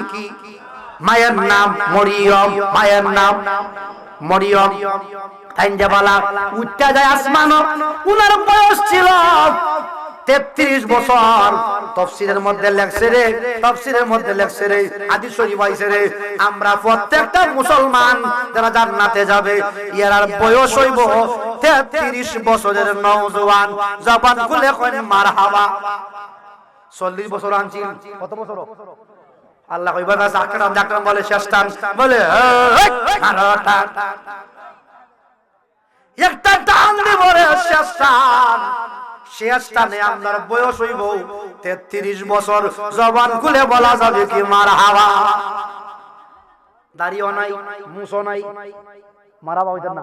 Speaker 2: মায়ের নাম মরিয়ম। মায়ের নাম মরিয়ম। তাইনজাবালা উঠতে যায় আসমান। উনার বয়স ছিল 33 বছর। তাফসীরের মধ্যে লেখছে রে, তাফসীরের মধ্যে লেখছে রে, হাদিস শরীফ আইছে রে, আমরা প্রত্যেকটা মুসলমান যারা জান্নাতে যাবে এর বয়স হইব 33 বছরের নওজোয়ান জবান খুলে কয় মারহাবা। 40 বছর আনছিল, কত বছর? আল্লাহ কইবা না আকরাম আকরাম বলে শেষটান বলে আরটা একটা টান দিব রে শেষটান। শেষটানে আপনার বয়স হইব 33 বছর, জবান খুলে বলা যাবে কি মারহাবা। দাড়িও নাই, মুছও নাই, মারহাবা হইতেন না।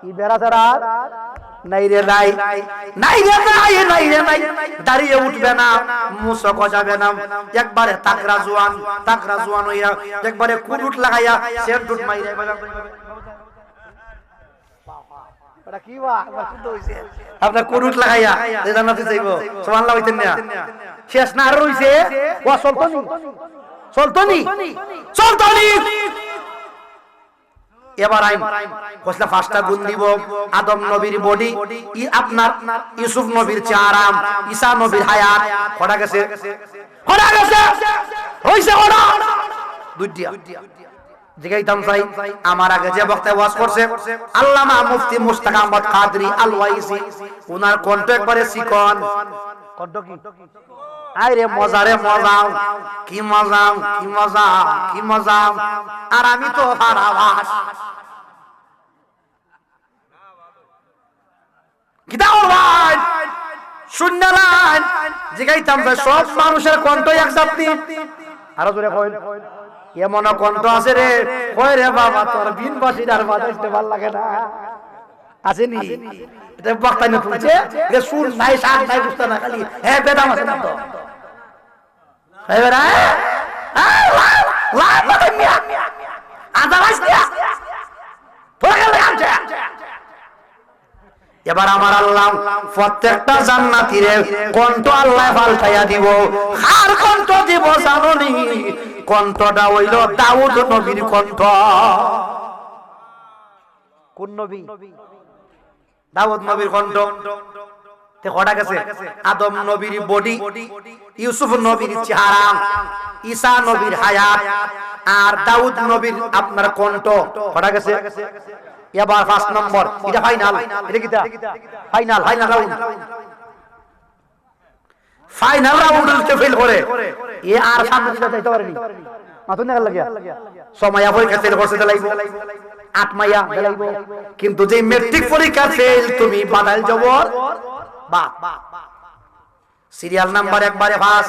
Speaker 2: ই বেড়া ছাড়া নাই রে নাই, নাই রে নাই, নাই রে নাই, দাঁড়িয়ে উঠবে না, মুছও গজাবে না, একবারে তাকরা জোয়ান হইয়া একবারে কুটুট লাগাইয়া সেন্টুট মাইরা আপনার কুরুট লাগাইয়া জান্নাতে যাইব। সুবহানাল্লাহ হইতেন না? শেষ না আর রইছে ও চলতনি। এবার আইন কসলা ফাস্টা গুণ দিব। আদম নবীর বডি, আপনার ইউসুফ নবীর চেহারা, ঈসা নবীর হায়াত খড়া গেছে হইছে ওরা দুইটা জিগাইতাম চাই। আমার আগে যে বক্তা ওয়াজ করছে আল্লামা মুফতি মুশতাক আহমদ কাদরি আল ওয়াইসি, উনার কণ্ঠ একবারে চিকন। কণ্ঠ কি আরে মজা রে মজা, কি মজা কি মজা কি মজা। আর আমি তো হারাবাস কিতাব ভাই শুননালান জিগাইতাম চাই। সব মানুষের কণ্ঠ এক জাতি। আরো জোরে কইন এমন কণ্ঠ আছে রে, কই রে বাবা তোর বিন বাসিদার বাজাইতে ভাল লাগে না আসেনি? এটা বক্তাই না তুলছে যে সুর নাই শাক নাই বুঝতে না, খালি হ্যাঁ বেদাম আছে না তো এবারে এবার আমার আল্লাহ প্রত্যেকটা জান্নাতীরে কণ্ঠ আল্লাহ পাল্টাইয়া দিব। আর কণ্ঠ দিব জানোনি? কণ্ঠটা হইল দাউদ নবীর কণ্ঠ। কোন নবী? দাউদ নবীর কণ্ঠ। তে কটা গেছে? আদম নবীর বডি, ইউসুফ নবীর চেহারা, ঈসা নবীর হায়াত, আর দাউদ নবীর আপনার কণ্ঠ কটা গেছে? এবার 5 নম্বর, এটা ফাইনাল। এটা কিটা? Final round. ফাইনাল রাউন্ডে ফেল করে এ আর সামনে দিতে যাইতে পারেনি। মাথা না লাগিয়া সময় পরীক্ষা ফেল করতে লাগবে, 8 মাইয়া লাগবে। কিন্তু যে ম্যাট্রিক পরীক্ষা ফেল তুমি বাদাল জবর বা সিরিয়াল নাম্বার একবারে পাস,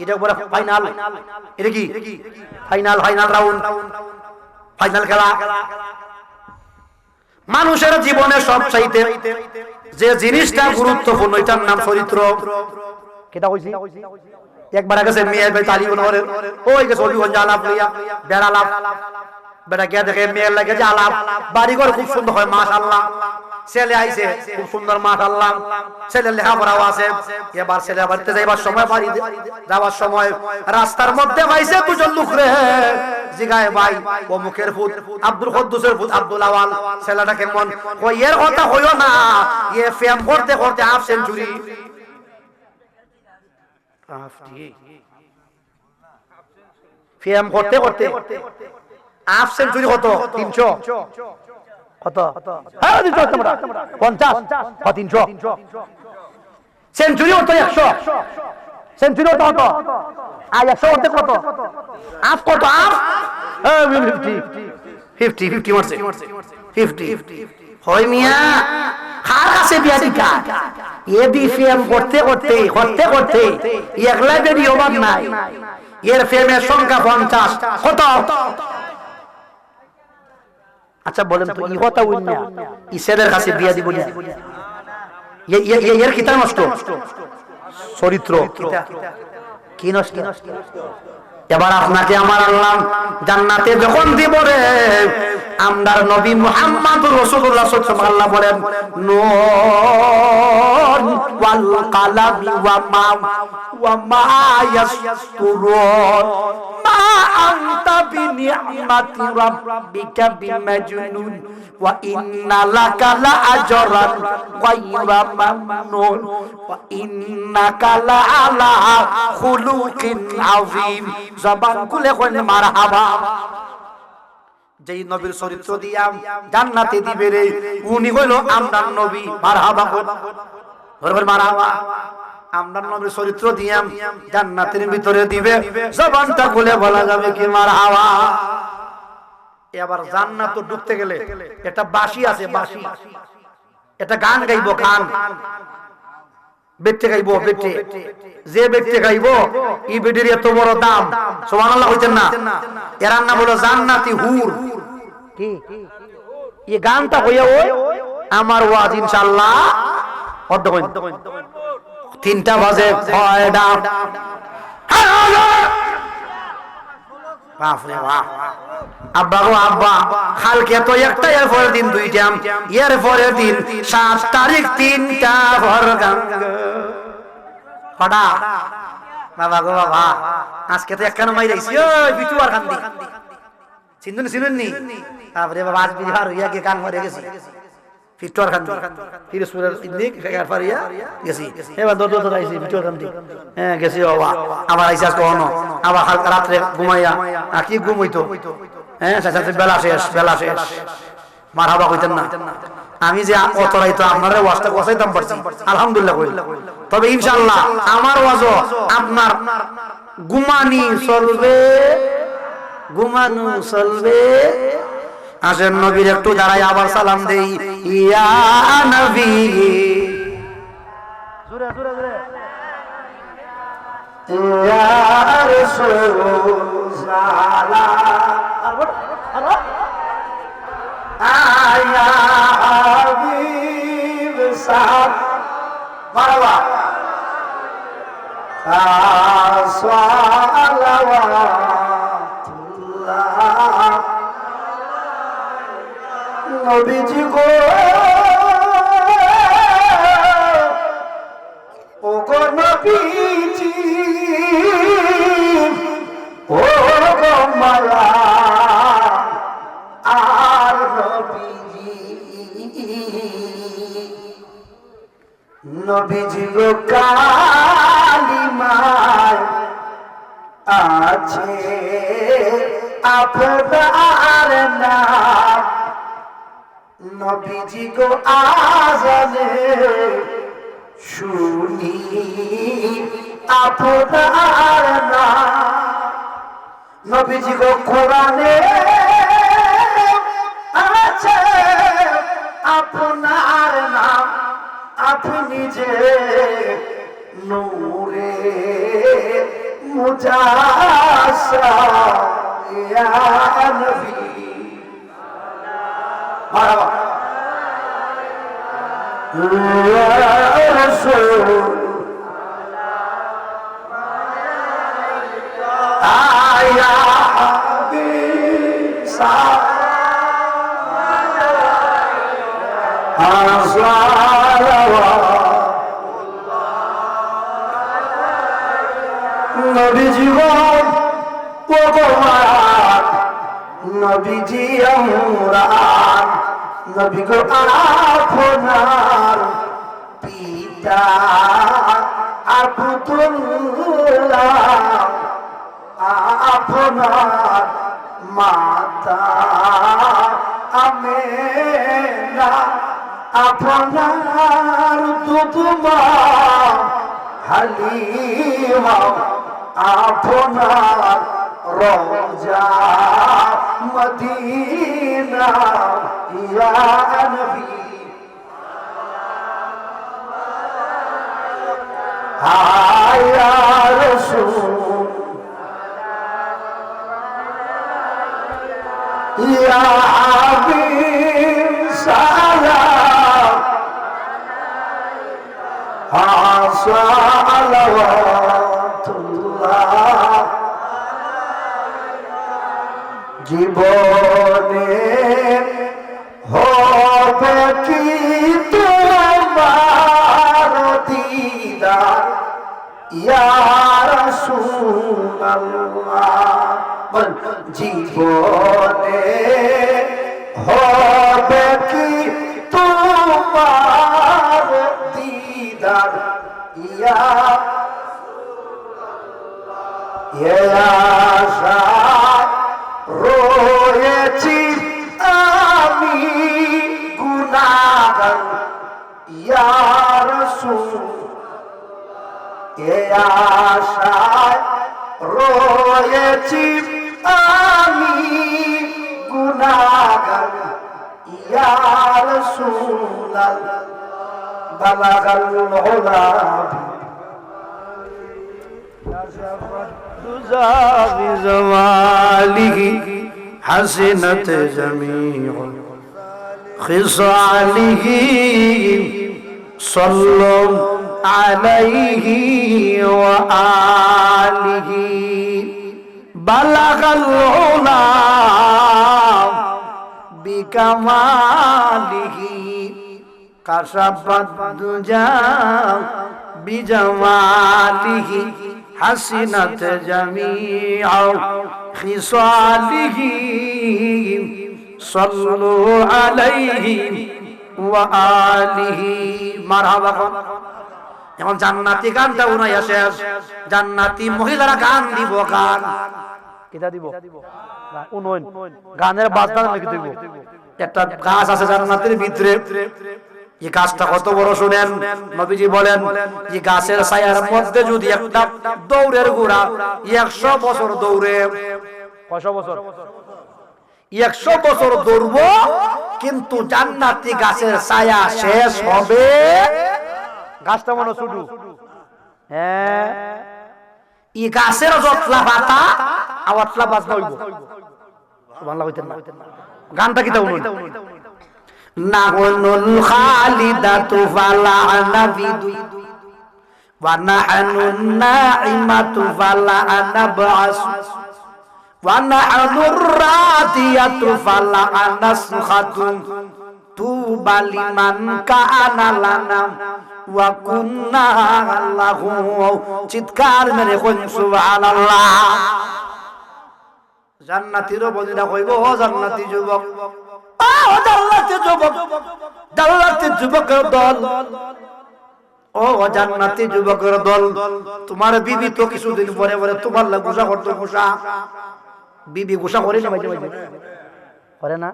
Speaker 2: এটা উপরে ফাইনাল। এটা কি ফাইনাল রাউন্ড, ফাইনাল খেলা। মানুষের জীবনে সবচাইতে যে জিনিসটা গুরুত্বপূর্ণ এটার নাম চরিত্র। কেটা কইছি? একবার গেছে মেয়ের ভাই তালিবনরে ওই গেছে অভিগঞ্জ আলাপ লইয়া বেড়া লাভ বেটা কে দেখে মেয়ের লাগে যে আলাপ বাড়িঘর খুব সুন্দর হয় মাশাআল্লাহ। ছেলে আইছে খুব সুন্দর মাশাআল্লাহ, ছেলে লেখাপড়াও আছে। এবার ছেলে বাড়িতে যাইবার সময়, বাড়ি যাওয়ার সময় রাস্তার মধ্যে পাইছে দুজন লোক রে জিগায় ভাই ও মুখের ফুট আব্দুল কুদ্দুসের ফুট আব্দুল আওয়াল। ছেলেটা কেমন? কই এর কথা হইও না, এ ফেম করতে করতে হাফ সেঞ্চুরি। ফেম করতে করতে হাফ সেঞ্চুরি কত? 300 কত? হ্যাঁ 50 300 সেঞ্চুরি কত? 100 সেঞ্চুরি কত? আর 100 করতে কত? হাফ কত? হাফ 50 মারছে 50 হয় মিয়া। কার কাছে বিয়া দিকা? এ বিফিএম করতে করতে একলা বেরি অভাব নাই। এর ফেমের সংখ্যা 50 কত? আচ্ছা বলেন তো ই কথা উইন না ইসেদের কাছে বিয়া দিব না? এর কিতা নষ্ট? চরিত্র কি নষ্ট? এবার আপনাকে আমার আল্লাহ জান্নাতে যখন দিব রে, আমরার নবী মুহাম্মদুর রাসূলুল্লাহ সাল্লাল্লাহু আলাইহি ওয়াসাল্লাম বলেন নূর ওয়াল কালামি ওয়া মা ইয়াসতুরুন মা আনতা বিনি'মাতি রাব্বিকা বিমাজনুন ওয়া ইন্না লাকা লাআজরান গায়রা মামনুন ওয়া ইন্নাকা লাআলা খুলুকিন আযীম। জবান খুলে কোন মারহাবা। যেই নবীর চরিত্র দিয়া জান্নাতে দিবে রে উনি হইল আমরার নবী। মারহাবা বল, মারহাবা। আমরার নবীর চরিত্র দিয়া জান্নাতের ভিতরে দিবে, জবানটা খুলে বলা যাবে কি মারহাবা। এবার জান্নাত তো ঢুকতে গেলে একটা বাঁশি আছে, বাঁশি, এটা গান গাইবো, গান বেটে গাইবো, বেটে যে বেটে গাইবো এই বেটির এত বড় দাম, সুবহানাল্লাহ হইতেন না? এর নাম হলো জান্নাতি হুর। কি এই গানটা হইয়া ওই আমার ওয়াজ ইনশাআল্লাহ অর্ধ কইন 3টা বাজে কয়টা, বাপ রে বাপ। আব্বা গো আব্বা, কালকে তো একটা, এর পরের দিন 2টা, এর পরের দিন 7 তারিখ 3টা ভর গান কটা। বাবা গো বাবা, আজকে তো একখানা মাই রাইছি, ওই বিটু আর কান্দি চিনুননি। তারপরে বাবা আজ বিহার হইয়া গিয়ে গান মারে গেছি, ফিটুয়ার কান্দি ফিরোজপুরের ইন্দিক গার পারিয়া গেছি। এবার দত আইছি ফিটুয়ার কান্দি, হ্যাঁ গেছি বাবা। আবার আইসি আজকে অনো, আবার হালকা রাত্রে ঘুমাইয়া, কি ঘুম হইতো, হ্যাঁ বেলা শেষ, বেলা শেষ। মারহাবা কইতেন না? আমি যে অতরাই তো আপনারা ওয়াজটা গোছাইতাম পারছি, আলহামদুলিল্লাহ কই। তবে ইনশাআল্লাহ আমার ওয়াজও আপনার ঘুমানি চলবে, ঘুমানো চলবে। আসেন নবীর একটু দাঁড়াই আবার সালাম দেই, ইয়া নবী, জোরে জোরে জোরে, ইয়া রাসূল সালাম, আয়া হাবিব সালাম, মারহাবা, সালাওয়াতুল্লাহ নবীজি গো, ও গো নবীজি, ও গো মালা আর নবীজি, নবীজি গো কালিমায় আছে আপনার নাম, নবীজি গো আজানে শুনি আপনার নাম, নবীজি গো কোরআনে আছে আপনার নাম, আপনি যে নূরে মুজাসসাম ইয়া নবী। মারহাবা ইয়া রাসূল, আয়া হাবিব সালাওয়াতুল্লাহ নবীজি গো, ও গো মার নবীজি আমরান, নবী গো আপনার পিতা আব্দুল্লাহ, আপনার মাতা আমেনা, আপনার দুধমা হালিমা, আপনার রওজা মদিনা ইয়া নবী, ইয়া রাসূল, ইয়া হাবিব সালাম, সালাওয়াতুল্লাহ জীবনে হবে কি তোমার দিদার ইয়া রাসূলুল্লাহ, জীবনে হবে কি তোমার দিদার ইয়া আশা রয়েছি ইয়া রাসূল এ আশায় রয়েছি আমি গুনাহগার ইয়া রাসূলাল্লাহ বালাগাল উলা তুজাবি জামালিহি হাসিনাত জামিউ খিসালিহি সাল্লু আলাইহি ওয়া আলিহি বালাগাল উলা বিকামালিহি কাশাফাত দুজা বিজামালিহি হাসিনাত জামিউ খিসালিহি সাল্লু আলাইহি ওয়া আলিহি মারহাবা। এখন জান্নাতি গানটা উনাইয়া শেষ, জান্নাতি মহিলারা গান দিব, গান কিটা দিব, উনয়ন গানের বাজনা লিখে দিব। একটা গাছ আছে জান্নাতের ভিতরে, এই গাছটা কত বড় শুনেন, নবীজি বলেন যে গাছের ছায়ার মধ্যে যদি একটা দৌড়ের ঘোড়া 100 বছর দৌড়ে, 100 বছর 100 বছর দৌড়বো, কিন্তু জান্নাতি গাছের ছায়া শেষ হবে। গাছটা মনে শুধু হ্যাঁ, এই গাছের যতলা পাতা আওয়াতলা বাজনা হইব, সুবহানাল্লাহ হইতেন না। গানটা কি তা উনি নাহুনুল খালিদাতু ফালা নাবিদু ওয়া নাহনুন নাইমাতু ফালা নাবআস ওয়া নাহনুর রাদিয়াতু ফালা নাসখাতু তুবা লিমান কানা লানা ওয়া কুন্না লাহু। চিৎকার মেরে কইন সুবহানাল্লাহ। জান্নাতীরও বলিরা কইব, ও জান্নাতি যুবক, ও জান্নাতি যুবক, জান্নাতি যুবকের দল, ও জান্নাতি যুবকের দল, তোমার বিবি তো কিছুদিন পরে পরে তোমার লাগি গুসা করতে, গুসা বিবি গুসা করে না, মাঝে মাঝে করে না।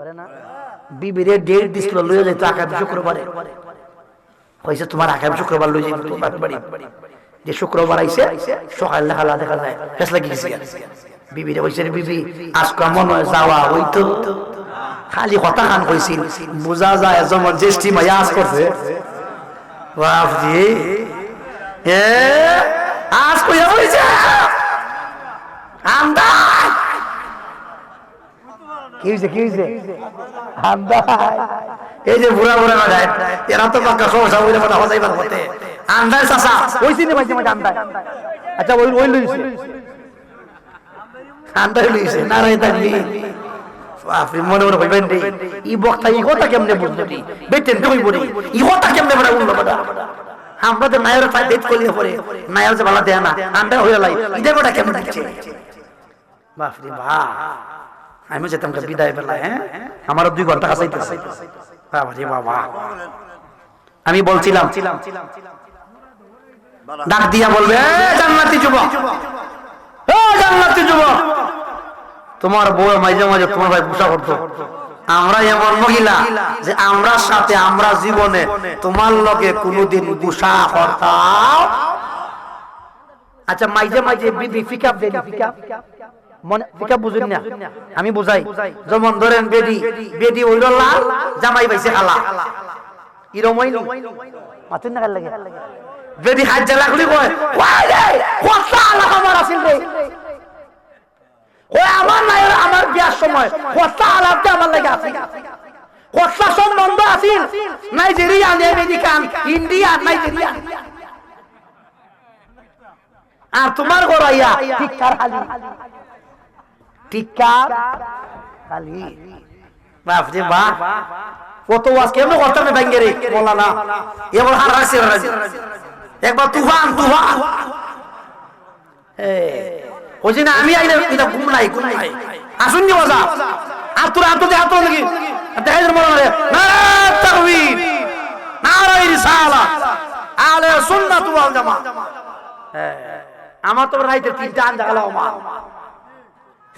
Speaker 2: বিবিরে ডেট দিছিল লইয়া যাইতো আগামী শুক্রবারে, কইছে তোমার আগামী শুক্রবার লই যাইতো তোমার বাড়ি। যে শুক্রবার আইছে সকাল লেখা দেখা যায় ফেসলা গিয়েছে। বিবিরে কইছে, বিবি আজকে মনে হয় যাওয়া হইতো, খালি কথা খান কইছিল, বুঝা যায় যেমন জ্যেষ্ঠী মাইয়া আজ করছে। বাপজি এ আজ কইয়া হইছে আমদা কি হইছে, কি হইছে আমদা। এই যে বুড়া বুড়া না যায়, এরা তো পাক্কা সমস্যা হইলে কথা হইবার হতে আন্দাজ চাচা হইছে না মাঝে মাঝে আন্দাজ। আচ্ছা ওই ওই লইছে আন্দাজ লইছে না রে তাকবি। আপনি মনে মনে কইবেন রে, ই বক্তা ই কথা কেমনে বুঝলো রে, বেতেন তো কইবো রে, ই কথা কেমনে বড় উল্লো বড়। আমরা তো নায়ের পায় দেখ কলিয়ে পড়ে, নায়ের যে ভালো দেয় না, আন্দাজ হইয়া লাই, ইদে কথা কেমনে দিচ্ছে। বাপ রে বাপ, আমি যেতাম বিদায় বেলা, হ্যাঁ আমারও 2 ঘন্টা কাছাইতেছে। বাবা রে বাবা, আমি বলছিলাম ডাক দিয়া বলবে, জান্নাতি যুবক, ও জান্নাতি যুবক, তোমার বউ মাঝে মাঝে তোমার ভাই গুসা করতো। আমরা এমন মহিলা যে আমরা সাথে আমরা জীবনে তোমার লগে কোনোদিন গুসা করতাম। আচ্ছা মাঝে মাঝে বিবি পিকআপ দেন, পিকআপ মনে পিকআপ বুঝুন না, আমি বুঝাই। যেমন ধরেন বেডি, বেডি হইল লাল, জামাই পাইছে কালা, ইরমই মাথুন না লাগে। বেডি হাজ্জা লাগলি কয়, ওই রে কথা আলা আমার আছিল রে, ওই আমার নাই, আমার বিয়ার সময় কথা আলাপটা আমার লাগে আছিল, কথা সম্বন্ধ আছিল নাইজেরিয়ান, আমেরিকান, ইন্ডিয়ান, নাইজেরিয়ান। আর তোমার গড়াইয়া টিক্কার খালি, টিক্কার খালি। বাপ রে বাপ, কত ওয়াজ কেমন করতাম ব্যাঙ্গে রে বলা না, এবার হার হাসি একবার তুফান তুফান। ওই না আমি আইলে এটা ঘুম নাই, ঘুম নাই, আসুন নি মজা। আর তোর হাত দিয়ে হাত লাগি দেখাই মনে হয় নারায়ে তাকবীর, নারায়ে রিসালাত, আলে সুন্নাত ওয়াল জামাত। আমার তো রাইতে 3টা আন্দা গেল মা,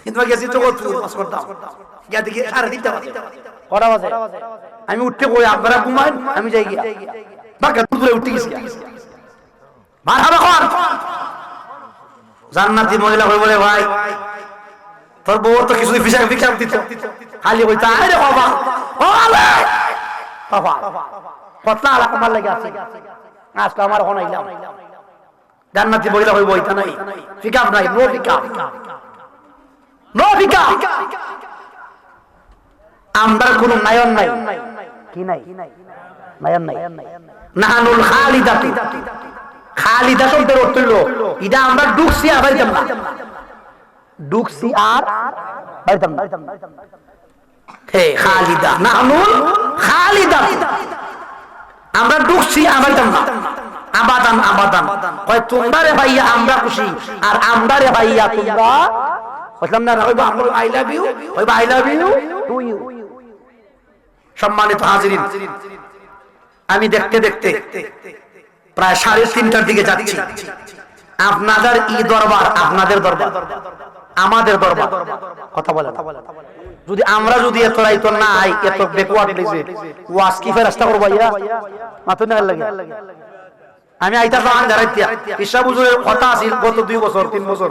Speaker 2: কিন্তু গেছি তো কত পাস করতাম, গিয়া দেখি 3:30 বাজে, কটা বাজে। আমি উঠতে কই আপনারা ঘুমান, আমি যাই গিয়া বাকা দূরে উঠে গেছে মারহাবা কর জান্নাতি মহিলা হই বলে ভাই তোর বউ তো কিছু ফিসাব দিত খালি কইতা আরে বাবা ওলে বাবা পতলা আলা কমার লাগি আছে আজকে আমার কোন আইলাম জান্নাতি মহিলা হই বইতা নাই ফিকাব নাই নো ফিকাব আমরা কোন নায়ন নাই কি নাই নায়ন নাই নাহানুল খালিদাতু খালিদা শব্দের অর্থ হলো এটা আমরা ঢুকছি আর বাইতাম না ঢুকছি আর বাইতাম না হে খালিদা নাহানুল খালিদা আমরা ঢুকছি আর বাইতাম না আবাদান আবাদান কয় তোমরা রে ভাইয়া আমরা খুশি আর আমরা রে ভাইয়া তোমরা বুঝলাম না কইবা আমরা আই লাভ ইউ কইবা I love you to you সম্মানিত হাজিরিন আমি দেখতে দেখতে প্রায় 3:30টার দিকে যাচ্ছি আপনাদের ই দরবার আপনাদের দরবার আমাদের দরবার কথা বলেন যদি আমরা যদি এত রাইতো না আই এত ব্যাকওয়ার্ড প্লেসে ওয়াজ কি ফেরেশতা করব ভাইয়া মাথা না লাগে আমি আইতা জান দাঁড়াইতিয়া ইসা হুজুরের কথা আছিল গত 2 বছর 3 বছর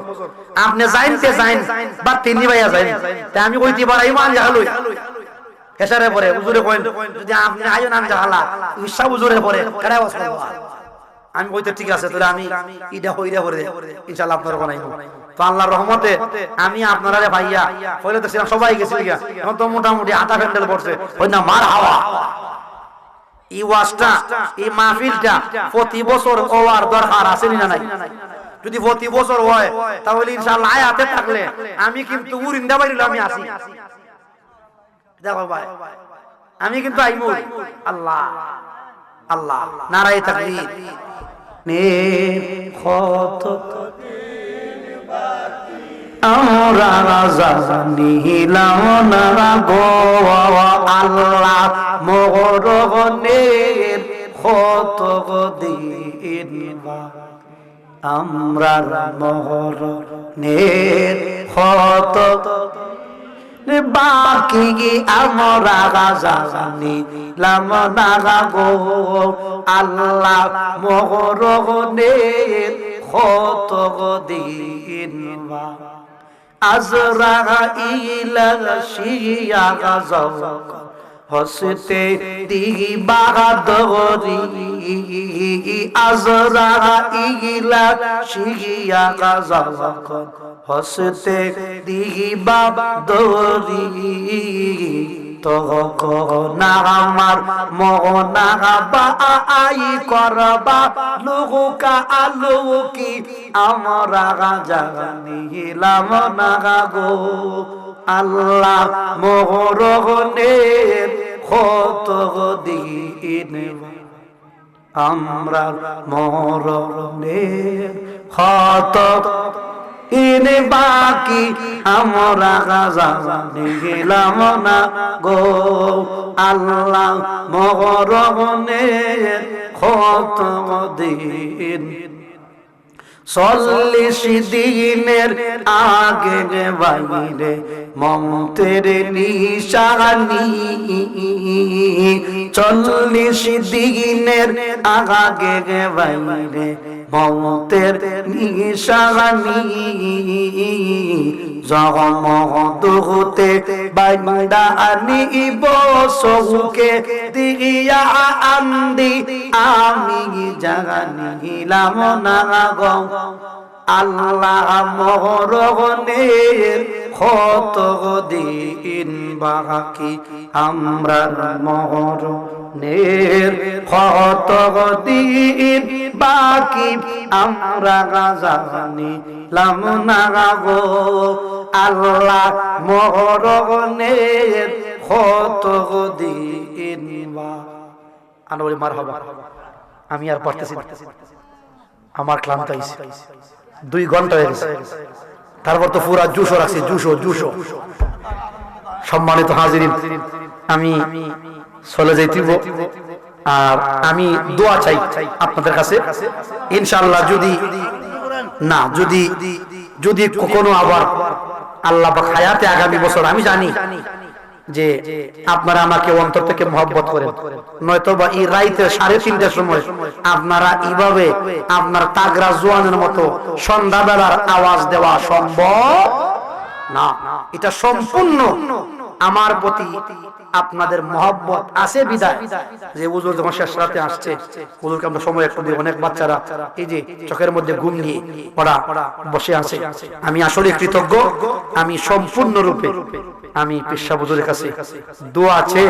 Speaker 2: আপনি যাইনতে যাইন বা তিনি ভাইয়া যাইন তা আমি কইতে পারাই মান জাহালই এসারে পরে হুজুরে কইন যদি আপনি আইও নাম জাহালা ইসা হুজুরে পরে কেডা ওয়াজ করব আমি কইতে ঠিক আছে তাহলে আমি ইডা হইরা করে ইনশাআল্লাহ আপনার কোনাই তো আল্লাহর রহমতে আমি আপনারা রে ভাইয়া কইলে তো সবাই গেছিল গিয়া এখন তো মোটামুটি আটা প্যান্ডেল পড়ছে কই না মার হাওয়া এই ওয়াজটা এই মাহফিলটা প্রতি বছর হওয়ার দরকার আছে না নাই যদি প্রতি বছর হয় তাহলে ইনশাআল্লাহ আয়াতে থাকলে আমি কিন্তু উরিন্দা বাইরে আমি আসি দেখো ভাই আমি কিন্তু আইমু আল্লাহ আল্লাহ নারায়ে তাকবীর নে কত আমরা জানিলাম না গো আল্লাহ মোহরনের কত দিন আমরা মোহরনের কত বাকি আমরা জানিলাম না গো আল্লাহ মোহরনের কত দিন আজরাইল শিয়া গাজক হসতে দিবা দরি আজরাইল শিয়া গাজক হসতে দিবা দরি তখন আমার মনা বাই করবা লোকা আলোকি আমরা জানিলাম না গো আল্লাহ মোহরনের কত দিন আমরা মোহরনের কত ইনে বাকি আমরা জানিলাম না গো আল্লাহ মোহরনের কত দিন 40 দিনের আগে বাইরে মমতের নিশানি 40 দিনের আগে বাইরে মমতের নিশানি জগমদুতে বাইন্দা আনিব সৌকে দিয়া আন্দি আমি জানিলাম না গো আল্লাহ মোহরনের কত দিন বাকি আমরা মোহরনের কত দিন বাকি আমরা জানিলাম না গো আল্লাহ মোহরনের কত দিন আনবলি মারহাবা আমি আর পারতেছি আমার ক্লান্ত হইছে 2 ঘন্টা হয়ে গেছে তারপর তো পুরা জুশো রাখছি জুশো সম্মানিত হাজিরিন আমি চলে যাইতেব আর আমি দোয়া চাই আপনাদের কাছে ইনশাআল্লাহ যদি কখনো আবার আল্লাহ পাক হায়াতে আগামী বছর আমি জানি
Speaker 1: যে আপনারা আমাকে অন্তর থেকে মহব্বত করেন, নয়তো বা এই রাইতে 3:30টার সময় আপনারা এইভাবে আপনার তাগরা জোয়ানের মতো সন্ধ্যাবেলার আওয়াজ দেওয়া সম্ভব না। এটা সম্পূর্ণ আমার প্রতি আপনাদের মহব্বত আছে বিদায় যে হুজুর যখন শেষ রাতে আসছে, হুজুরকে আমরা সময় একটু দিই। অনেক বাচ্চারা এই যে চোখের মধ্যে ঘুম নিয়ে ওরা বসে আছে। আমি আসলে কৃতজ্ঞ। আমি সম্পূর্ণ রূপে আমি পীর সাহেব হুজুরের কাছে দোয়া আছে,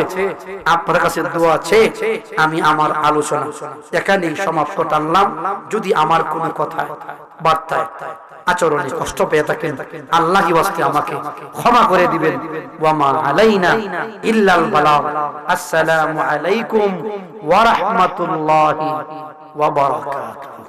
Speaker 1: আপনার কাছে দোয়া আছে। আমি আমার আলোচনা এখানেই সমাপ্ত টানলাম। যদি আমার কোনো কথা বার্তায় আচরণে কষ্ট পেয়ে থাকেন, আল্লাহই ওয়াস্তে আমাকে ক্ষমা করে দিবেন। ওয়া মা আলাইনা ইল্লাল বালাগ। আসসালামু আলাইকুম ওয়া রাহমাতুল্লাহি ওয়া বারাকাতুহু।